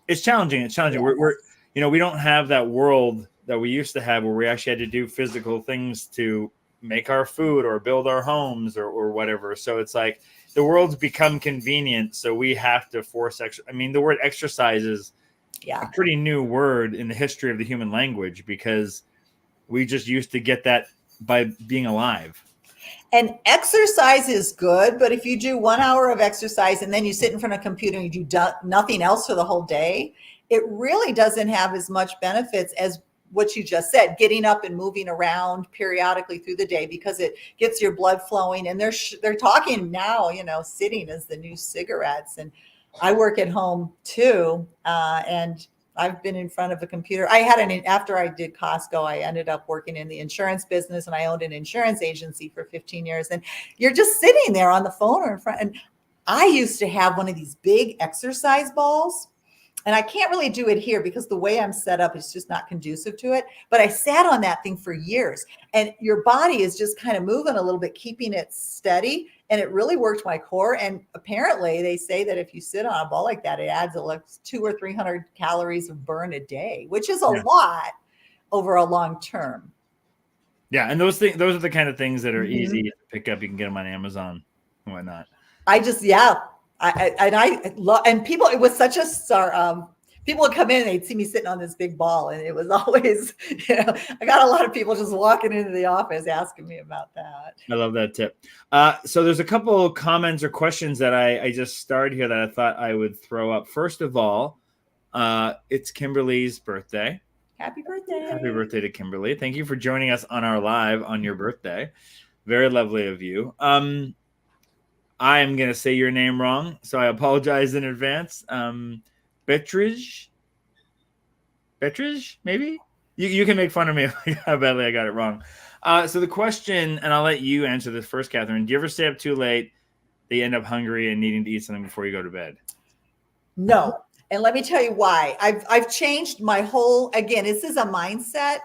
It's challenging. Yes. We don't have that world that we used to have where we actually had to do physical things to make our food or build our homes or whatever. So it's like the world's become convenient. So we have to force the word exercise is a pretty new word in the history of the human language because we just used to get that by being alive. And exercise is good, but if you do 1 hour of exercise and then you sit in front of a computer and you do nothing else for the whole day, it really doesn't have as much benefits as what you just said, getting up and moving around periodically through the day, because it gets your blood flowing. And they're talking now, sitting is the new cigarettes. And I work at home too. And I've been in front of a computer. After I did Costco, I ended up working in the insurance business, and I owned an insurance agency for 15 years. And you're just sitting there on the phone or in front. And I used to have one of these big exercise balls, and I can't really do it here because the way I'm set up is just not conducive to it. But I sat on that thing for years, and your body is just kind of moving a little bit, keeping it steady. And it really worked my core. And apparently they say that if you sit on a ball like that, it adds like 200 or 300 calories of burn a day, which is a lot over a long term. Yeah. And those are the kind of things that are easy to pick up. You can get them on Amazon and whatnot. And people, it was such a people would come in and they'd see me sitting on this big ball, and it was always, I got a lot of people just walking into the office asking me about that. I love that tip. So there's a couple comments or questions that I just started here that I thought I would throw up. First of all, it's Kimberly's birthday. Happy birthday. Happy birthday to Kimberly. Thank you for joining us on our live on your birthday. Very lovely of you. I am going to say your name wrong, so I apologize in advance. Bettridge, maybe? You can make fun of me how badly I got it wrong. So the question, and I'll let you answer this first, Catherine. Do you ever stay up too late, that you end up hungry and needing to eat something before you go to bed? No. And let me tell you why. I've changed my whole, again, this is a mindset.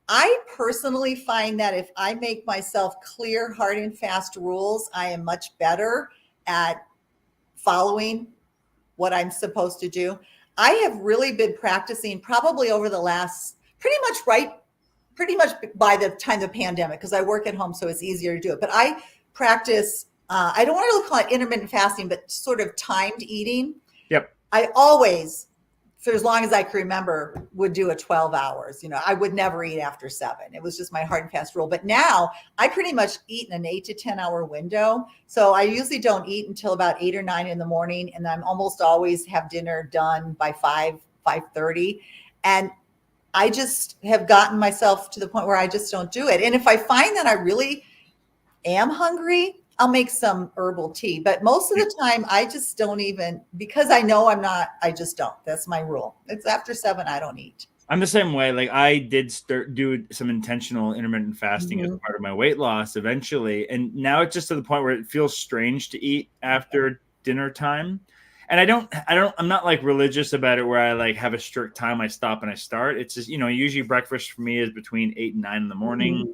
I personally find that if I make myself clear, hard and fast rules, I am much better at following what I'm supposed to do. I have really been practicing probably over the last pretty much by the time of the pandemic, because I work at home, so it's easier to do it. But I practice, I don't want to call it intermittent fasting, but sort of timed eating. Yep. I always, for as long as I can remember, would do a 12 hours. I would never eat after 7. It was just my hard and fast rule. But now I pretty much eat in an 8 to 10 hour window. So I usually don't eat until about 8 or 9 in the morning. And I'm almost always have dinner done by 5:30. And I just have gotten myself to the point where I just don't do it. And if I find that I really am hungry, I'll make some herbal tea. But most of the time, I just don't even, because I know I'm not, I just don't. That's my rule. It's after 7, I don't eat. I'm the same way. Like I did do some intentional intermittent fasting as part of my weight loss eventually. And now it's just to the point where it feels strange to eat after dinner time. And I'm not like religious about it where I like have a strict time I stop and I start. It's just, usually breakfast for me is between 8 and 9 in the morning.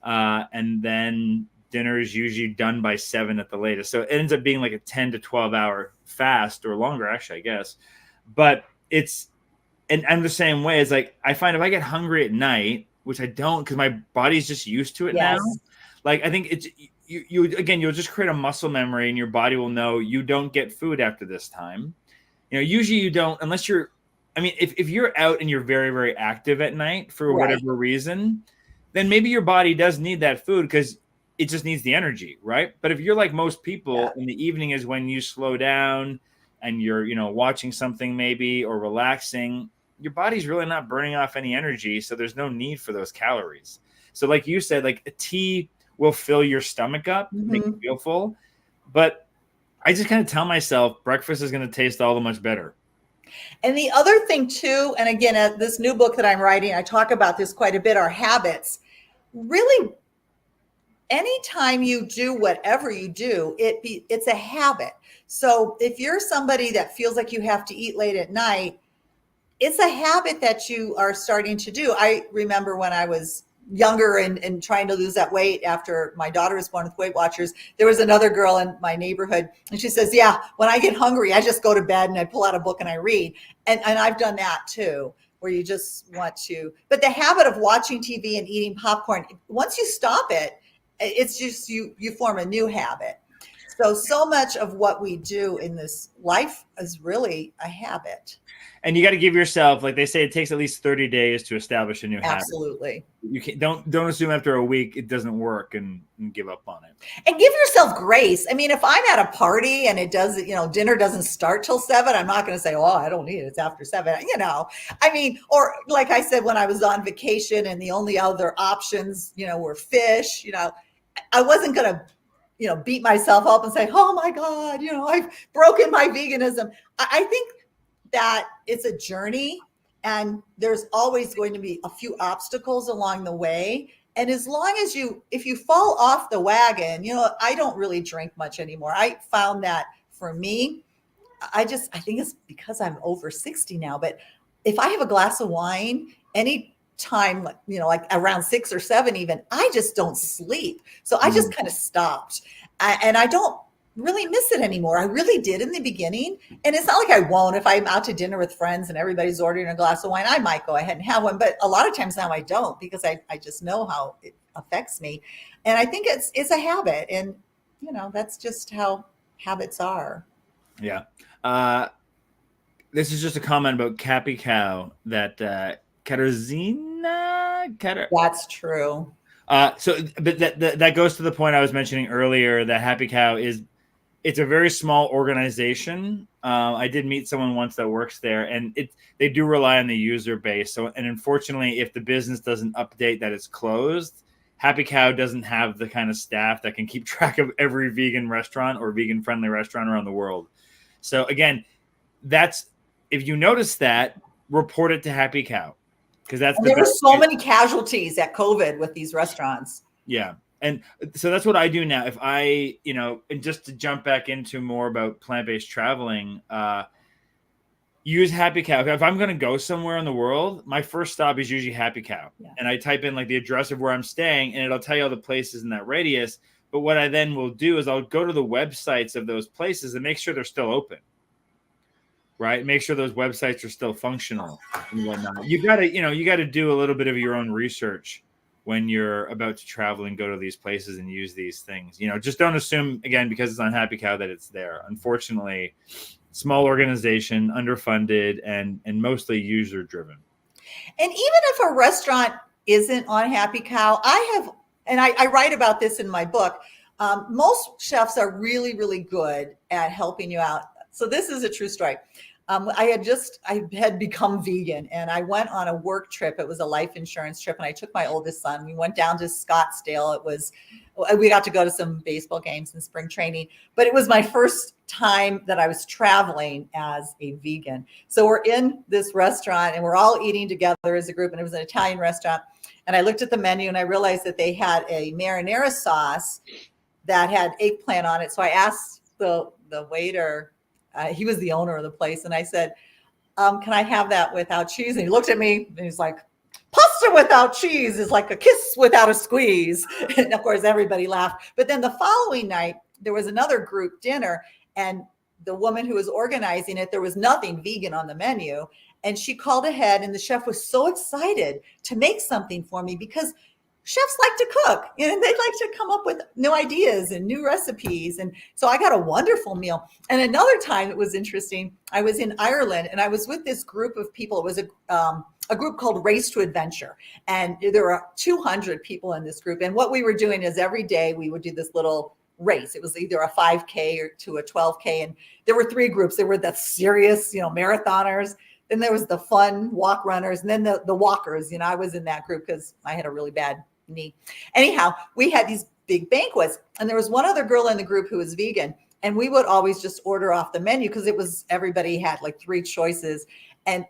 And then dinner is usually done by 7 at the latest. So it ends up being like a 10 to 12 hour fast, or longer, actually, I guess. But and I'm the same way. It's like, I find if I get hungry at night, which I don't, because my body's just used to it now. Like, I think you'll just create a muscle memory, and your body will know you don't get food after this time. Usually you don't, unless you're, I mean, if you're out and you're very, very active at night for Right. whatever reason, then maybe your body does need that food because it just needs the energy, right? But if you're like most people, in the evening is when you slow down and you're, watching something maybe or relaxing, your body's really not burning off any energy. So there's no need for those calories. So like you said, like a tea will fill your stomach up, make you feel full. But I just kind of tell myself breakfast is going to taste all the much better. And the other thing too, and again, this new book that I'm writing, I talk about this quite a bit, are habits. Really, anytime you do whatever you do, it's a habit. So if you're somebody that feels like you have to eat late at night, it's a habit that you are starting to do. I remember when I was younger and trying to lose that weight after my daughter was born with Weight Watchers, there was another girl in my neighborhood, and she says, yeah, when I get hungry, I just go to bed and I pull out a book and I read. And I've done that too, where you just want to, but the habit of watching TV and eating popcorn, once you stop it, it's just, you form a new habit. So much of what we do in this life is really a habit. And you got to give yourself, like they say, it takes at least 30 days to establish a new habit. Absolutely. You can't, don't assume after a week it doesn't work and give up on it. And give yourself grace. I mean, if I'm at a party and it does, dinner doesn't start till 7, I'm not going to say, oh, I don't need it, it's after 7. I mean, or like I said, when I was on vacation and the only other options, were fish, I wasn't going to, beat myself up and say, oh my God, I've broken my veganism. I think that it's a journey, and there's always going to be a few obstacles along the way. And as long as if you fall off the wagon, I don't really drink much anymore. I found that for me, I think it's because I'm over 60 now, but if I have a glass of wine, any time, like around 6 or 7, even, I just don't sleep. So I just kind of stopped, and I don't really miss it anymore. I really did in the beginning. And it's not like I won't. If I'm out to dinner with friends and everybody's ordering a glass of wine, I might go ahead and have one. But a lot of times now I don't, because I just know how it affects me. And I think it's a habit. And, that's just how habits are. Yeah. This is just a comment about Cappy Cow that Katarzyna. That's true. But that goes to the point I was mentioning earlier, that Happy Cow it's a very small organization. I did meet someone once that works there, and they do rely on the user base. So, and unfortunately, if the business doesn't update that it's closed, Happy Cow doesn't have the kind of staff that can keep track of every vegan restaurant or vegan friendly restaurant around the world. So again, if you notice that, report it to Happy Cow, because there were so many casualties at COVID with these restaurants. Yeah. And so that's what I do now. If I, and just to jump back into more about plant-based traveling, use Happy Cow. If I'm going to go somewhere in the world, my first stop is usually Happy Cow. Yeah. And I type in like the address of where I'm staying, and it'll tell you all the places in that radius. But what I then will do is I'll go to the websites of those places and make sure they're still open. Right? Make sure those websites are still functional and whatnot. You got to do a little bit of your own research when you're about to travel and go to these places and use these things. Just don't assume, again, because it's on Happy Cow, that it's there. Unfortunately, small organization, underfunded, and mostly user driven. And even if a restaurant isn't on Happy Cow, I write about this in my book. Most chefs are really, really good at helping you out. So this is a true story. I had become vegan, and I went on a work trip. It was a life insurance trip, and I took my oldest son. We went down to Scottsdale. We got to go to some baseball games and spring training, but it was my first time that I was traveling as a vegan. So we're in this restaurant and we're all eating together as a group, and it was an Italian restaurant. And I looked at the menu and I realized that they had a marinara sauce that had eggplant on it. So I asked the waiter, he was the owner of the place, and I said, can I have that without cheese? And he looked at me and he's like, pasta without cheese is like a kiss without a squeeze. And of course, everybody laughed. But then the following night, there was another group dinner, and the woman who was organizing it, there was nothing vegan on the menu. And she called ahead, and the chef was so excited to make something for me, because chefs like to cook and they like to come up with new ideas and new recipes. And so I got a wonderful meal. And another time it was interesting. I was in Ireland and I was with this group of people. It was a group called Race to Adventure. And there were 200 people in this group. And what we were doing is every day we would do this little race. It was either a 5K or to a 12K. And there were 3 groups. There were the serious, marathoners. Then there was the fun walk runners, and then the walkers. I was in that group because I had a really bad knee. Anyhow, we had these big banquets, and there was one other girl in the group who was vegan, and we would always just order off the menu because everybody had like 3 choices, and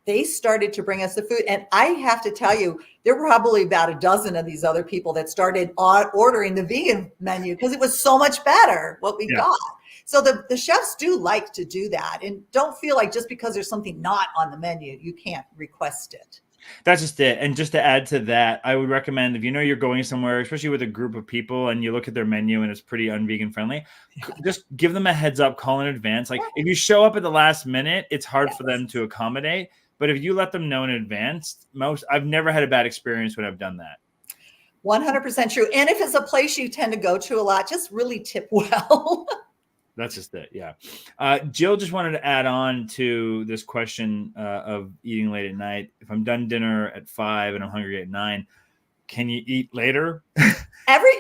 they started to bring us the food. And I have to tell you, there were probably about a dozen of these other people that started ordering the vegan menu because it was so much better what we got. So the chefs do like to do that, and don't feel like just because there's something not on the menu, you can't request it. That's just it. And just to add to that, I would recommend if you're going somewhere, especially with a group of people, and you look at their menu and it's pretty unvegan friendly, just give them a heads up, call in advance. Like if you show up at the last minute, it's hard for them to accommodate. But if you let them know in advance, I've never had a bad experience when I've done that. 100% true. And if it's a place you tend to go to a lot, just really tip well. That's just it. Yeah. Jill just wanted to add on to this question of eating late at night. If I'm done dinner at 5 and I'm hungry at 9, can you eat later?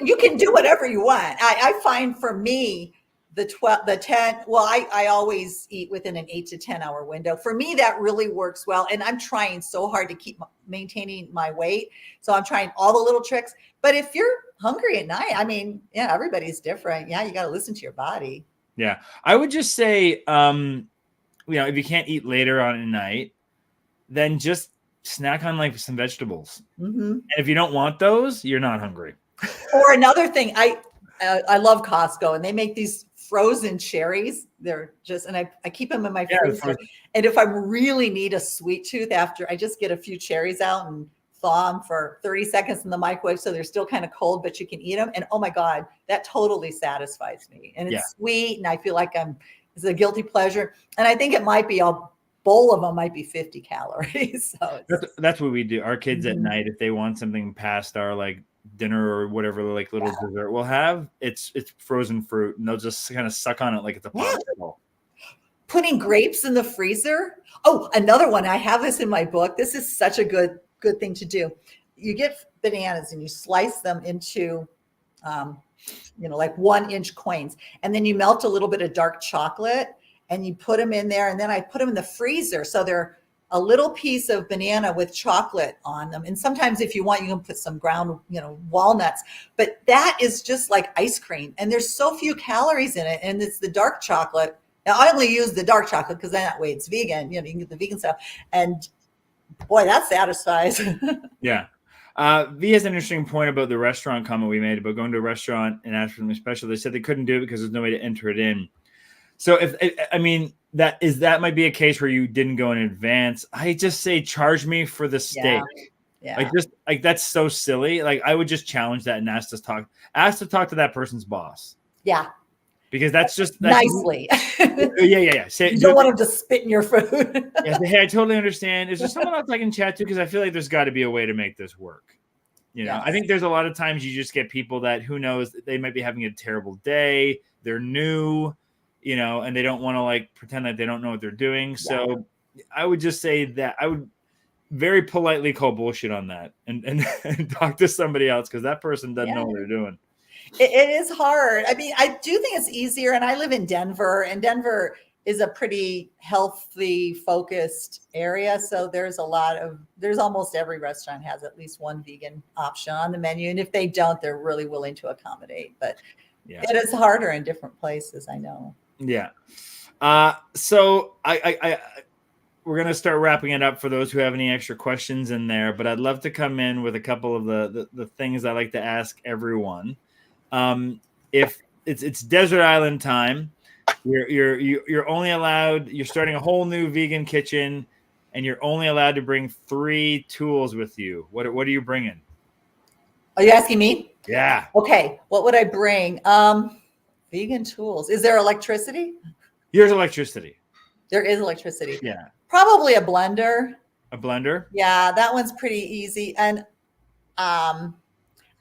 You can do whatever you want. I find for me, the 10, well, I always eat within an 8 to 10 hour window. For me, that really works well. And I'm trying so hard to keep maintaining my weight. So I'm trying all the little tricks. But if you're hungry at night, everybody's different. Yeah, you got to listen to your body. Yeah. I would just say, if you can't eat later on at night, then just snack on like some vegetables. Mm-hmm. And if you don't want those, you're not hungry. Or another thing, I love Costco, and they make these frozen cherries. They're just, and I keep them in my freezer. And if I really need a sweet tooth after, I just get a few cherries out and thaw them for 30 seconds in the microwave so they're still kind of cold, but you can eat them. And oh my God, that totally satisfies me. And it's sweet, and I feel like it's a guilty pleasure. And I think it might be a bowl of them might be 50 calories. So that's what we do. Our kids at night, if they want something past our like dinner or whatever, like little dessert we'll have, it's frozen fruit, and they'll just kind of suck on it like it's a popsicle. Putting grapes in the freezer. Oh, another one. I have this in my book. This is such a good thing to do. You get bananas and you slice them into, like 1-inch coins. And then you melt a little bit of dark chocolate and you put them in there. And then I put them in the freezer. So they're a little piece of banana with chocolate on them. And sometimes if you want, you can put some ground, walnuts, but that is just like ice cream. And there's so few calories in it. And it's the dark chocolate. Now I only use the dark chocolate because that way it's vegan, you can get the vegan stuff. And boy, that satisfies. Yeah. V has an interesting point about the restaurant comment we made about going to a restaurant and asking for something special. They said they couldn't do it because there's no way to enter it in. So that might be a case where you didn't go in advance. I just say charge me for the steak. Yeah. Like that's so silly. Like I would just challenge that and ask to talk to that person's boss. Yeah. Because that's nicely. Yeah. You don't want them to spit in your food. Yeah. Hey, I totally understand. Is there someone else I can chat to? Because I feel like there's got to be a way to make this work. Yes. I think there's a lot of times you just get people that, who knows, they might be having a terrible day. They're new, and they don't want to like pretend like they don't know what they're doing. Yeah. So I would just say that I would very politely call bullshit on that and talk to somebody else, because that person doesn't know what they're doing. It is hard. I mean, I do think it's easier. And I live in Denver, and Denver is a pretty healthy focused area. So there's almost every restaurant has at least one vegan option on the menu. And if they don't, they're really willing to accommodate. But it is harder in different places, I know. Yeah. So we're going to start wrapping it up for those who have any extra questions in there, but I'd love to come in with a couple of the things I like to ask everyone. If it's desert island time, you're only allowed, you're starting a whole new vegan kitchen, and you're only allowed to bring 3 tools with you. What are you bringing? Are you asking me? Yeah. Okay. What would I bring? Vegan tools. Is there electricity? Here's electricity. There is electricity. Yeah. Probably a blender. A blender? Yeah, that one's pretty easy. And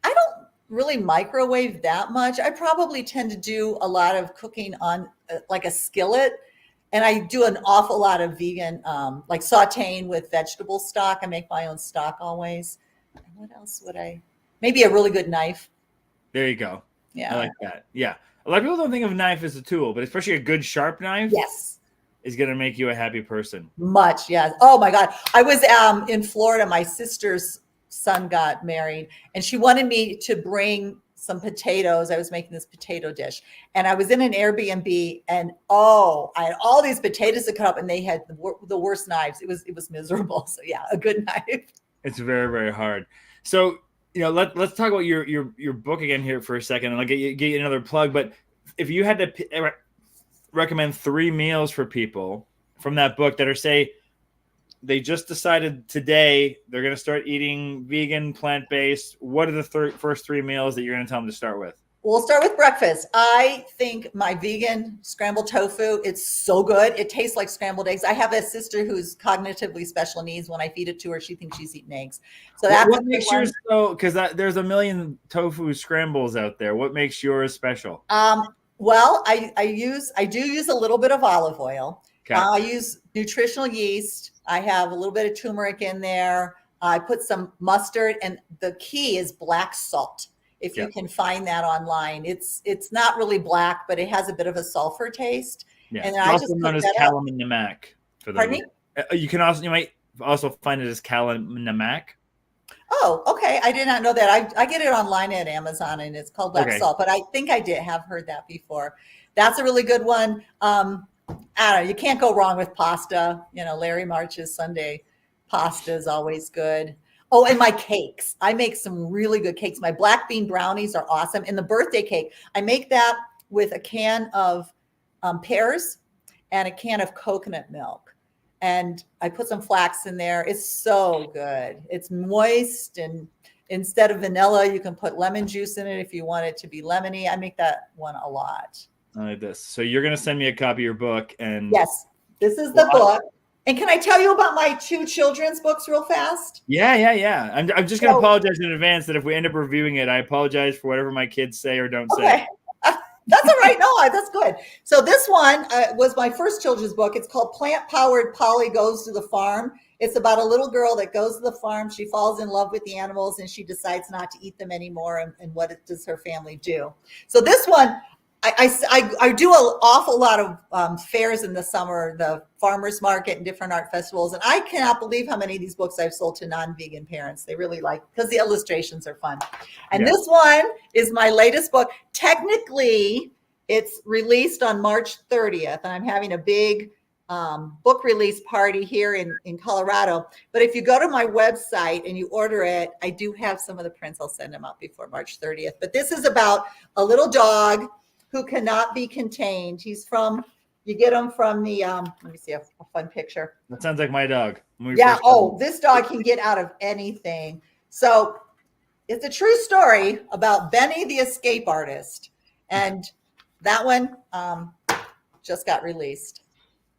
I don't really microwave that much. I probably tend to do a lot of cooking on like a skillet. And I do an awful lot of vegan, like sauteing with vegetable stock. I make my own stock always. And what else would maybe a really good knife. There you go. Yeah. I like that. Yeah. A lot of people don't think of knife as a tool, but especially a good sharp knife. Yes. Is going to make you a happy person. Much, yes. Oh my God. I was in Florida. My sister's son got married and she wanted me to bring some potatoes. I was making this potato dish and I was in an Airbnb and I had all these potatoes to cut up and they had the worst knives. It was miserable. So yeah, a good knife. It's very, very hard. So, let's talk about your book again here for a second and I'll get you another plug. But if you had to recommend 3 meals for people from that book that are, say, they just decided today they're going to start eating vegan, plant-based, what are the first 3 meals that you're going to tell them to start with? We'll start with breakfast. I think my vegan scrambled tofu, it's so good. It tastes like scrambled eggs. I have a sister who's cognitively special needs. When I feed it to her, she thinks she's eating eggs. So that's what makes yours so, because there's a million tofu scrambles out there. What makes yours special? Well, I do use a little bit of olive oil. Okay. I use nutritional yeast. I have a little bit of turmeric in there. I put some mustard, and the key is black salt. If you can find that online, it's not really black, but it has a bit of a sulfur taste. Yeah, and then I just known as callum namak. Pardon me? You might also find it as callum namak. Oh, okay. I did not know that. I get it online at Amazon and it's called black salt, but I think I did have heard that before. That's a really good one. I don't know. You can't go wrong with pasta. Larry March's Sunday pasta is always good. Oh, and my cakes. I make some really good cakes. My black bean brownies are awesome. And the birthday cake, I make that with a can of pears and a can of coconut milk. And I put some flax in there. It's so good. It's moist, and instead of vanilla, you can put lemon juice in it if you want it to be lemony. I make that one a lot. I like this. So you're going to send me a copy of your book, and yes, this is the book. And can I tell you about my 2 children's books real fast? Yeah. I'm just going to apologize in advance that if we end up reviewing it, I apologize for whatever my kids say or don't say. That's all right. No, that's good. So this one was my first children's book. It's called Plant Powered Polly Goes to the Farm. It's about a little girl that goes to the farm. She falls in love with the animals and she decides not to eat them anymore. And what does her family do? So this one, I do an awful lot of fairs in the summer, the farmers market and different art festivals. And I cannot believe how many of these books I've sold to non-vegan parents. They really like, because the illustrations are fun. And this one is my latest book. Technically, it's released on March 30th. And I'm having a big book release party here in Colorado. But if you go to my website and you order it, I do have some of the prints. I'll send them out before March 30th. But this is about a little dog who cannot be contained. You get him from the, let me see a fun picture. That sounds like my dog. Yeah. Oh, this dog can get out of anything. So it's a true story about Benny the escape artist. And that one just got released.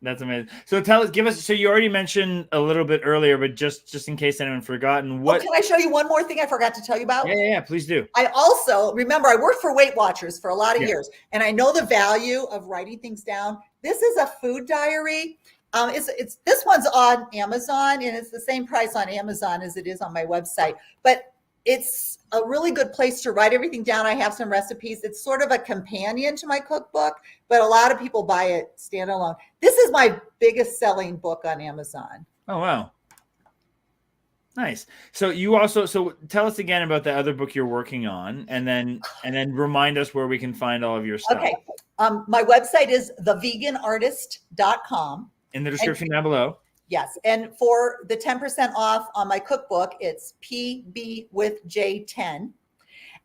That's amazing. So give us, so you already mentioned a little bit earlier, but just in case anyone's forgotten, what? Can I show you one more thing I forgot to tell you about? Yeah, please do. I also, remember, I worked for Weight Watchers for a lot of years, and I know the value of writing things down. This is a food diary. This one's on Amazon, and it's the same price on Amazon as it is on my website, but it's a really good place to write everything down. I have some recipes. It's sort of a companion to my cookbook, but a lot of people buy it standalone. This is my biggest selling book on Amazon. Oh, wow. Nice. So tell us again about the other book you're working on, and then remind us where we can find all of your stuff. Okay. My website is theveganartist.com. In the description down below. Yes. And for the 10% off on my cookbook, it's PB with J10.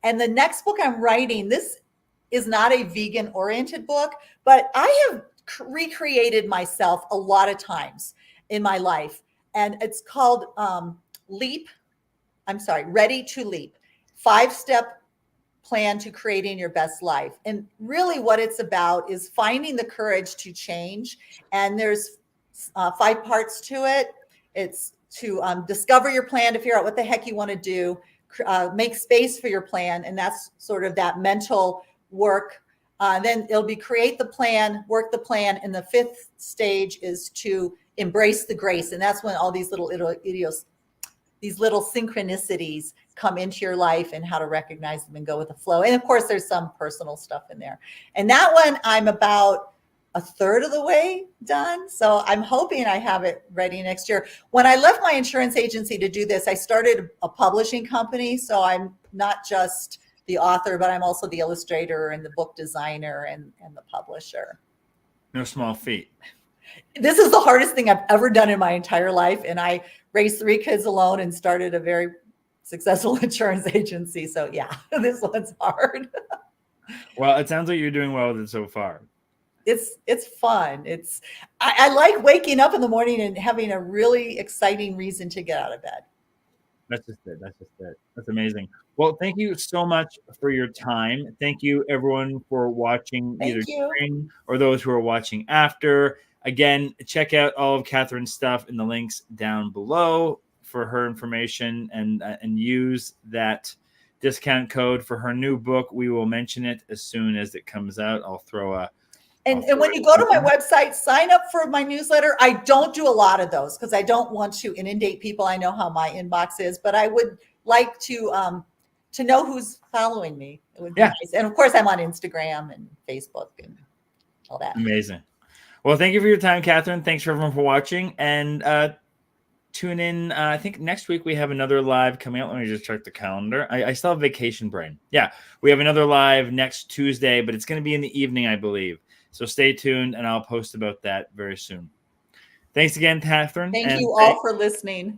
And the next book I'm writing, this is not a vegan oriented book, but I have recreated myself a lot of times in my life. And it's called Ready to Leap, 5-step plan to creating your best life. And really what it's about is finding the courage to change. And there's 5 parts to it. It's to discover your plan, to figure out what the heck you want to do, make space for your plan. And that's sort of that mental work. Then it'll be create the plan, work the plan. And the fifth stage is to embrace the grace. And that's when all these little these little synchronicities come into your life and how to recognize them and go with the flow. And of course, there's some personal stuff in there. And that one, I'm about a third of the way done. So I'm hoping I have it ready next year. When I left my insurance agency to do this, I started a publishing company. So I'm not just the author, but I'm also the illustrator and the book designer and the publisher. No small feat. This is the hardest thing I've ever done in my entire life. And I raised 3 kids alone and started a very successful insurance agency. So yeah, this one's hard. Well, it sounds like you're doing well with it so far. It's fun. I like waking up in the morning and having a really exciting reason to get out of bed. That's just it. That's amazing. Well, thank you so much for your time. Thank you, everyone, for watching either during or those who are watching after. Again, check out all of Catherine's stuff in the links down below for her information and use that discount code for her new book. We will mention it as soon as it comes out. I'll throw a And when you go to my website, sign up for my newsletter. I don't do a lot of those because I don't want to inundate people. I know how my inbox is, but I would like to know who's following me. It would be nice. And of course, I'm on Instagram and Facebook and all that. Amazing. Well, thank you for your time, Catherine. Thanks for everyone for watching. And tune in. I think next week we have another live coming out. Let me just check the calendar. I still have vacation brain. Yeah, we have another live next Tuesday, but it's going to be in the evening, I believe. So stay tuned, and I'll post about that very soon. Thanks again, Catherine. Thank you all for listening.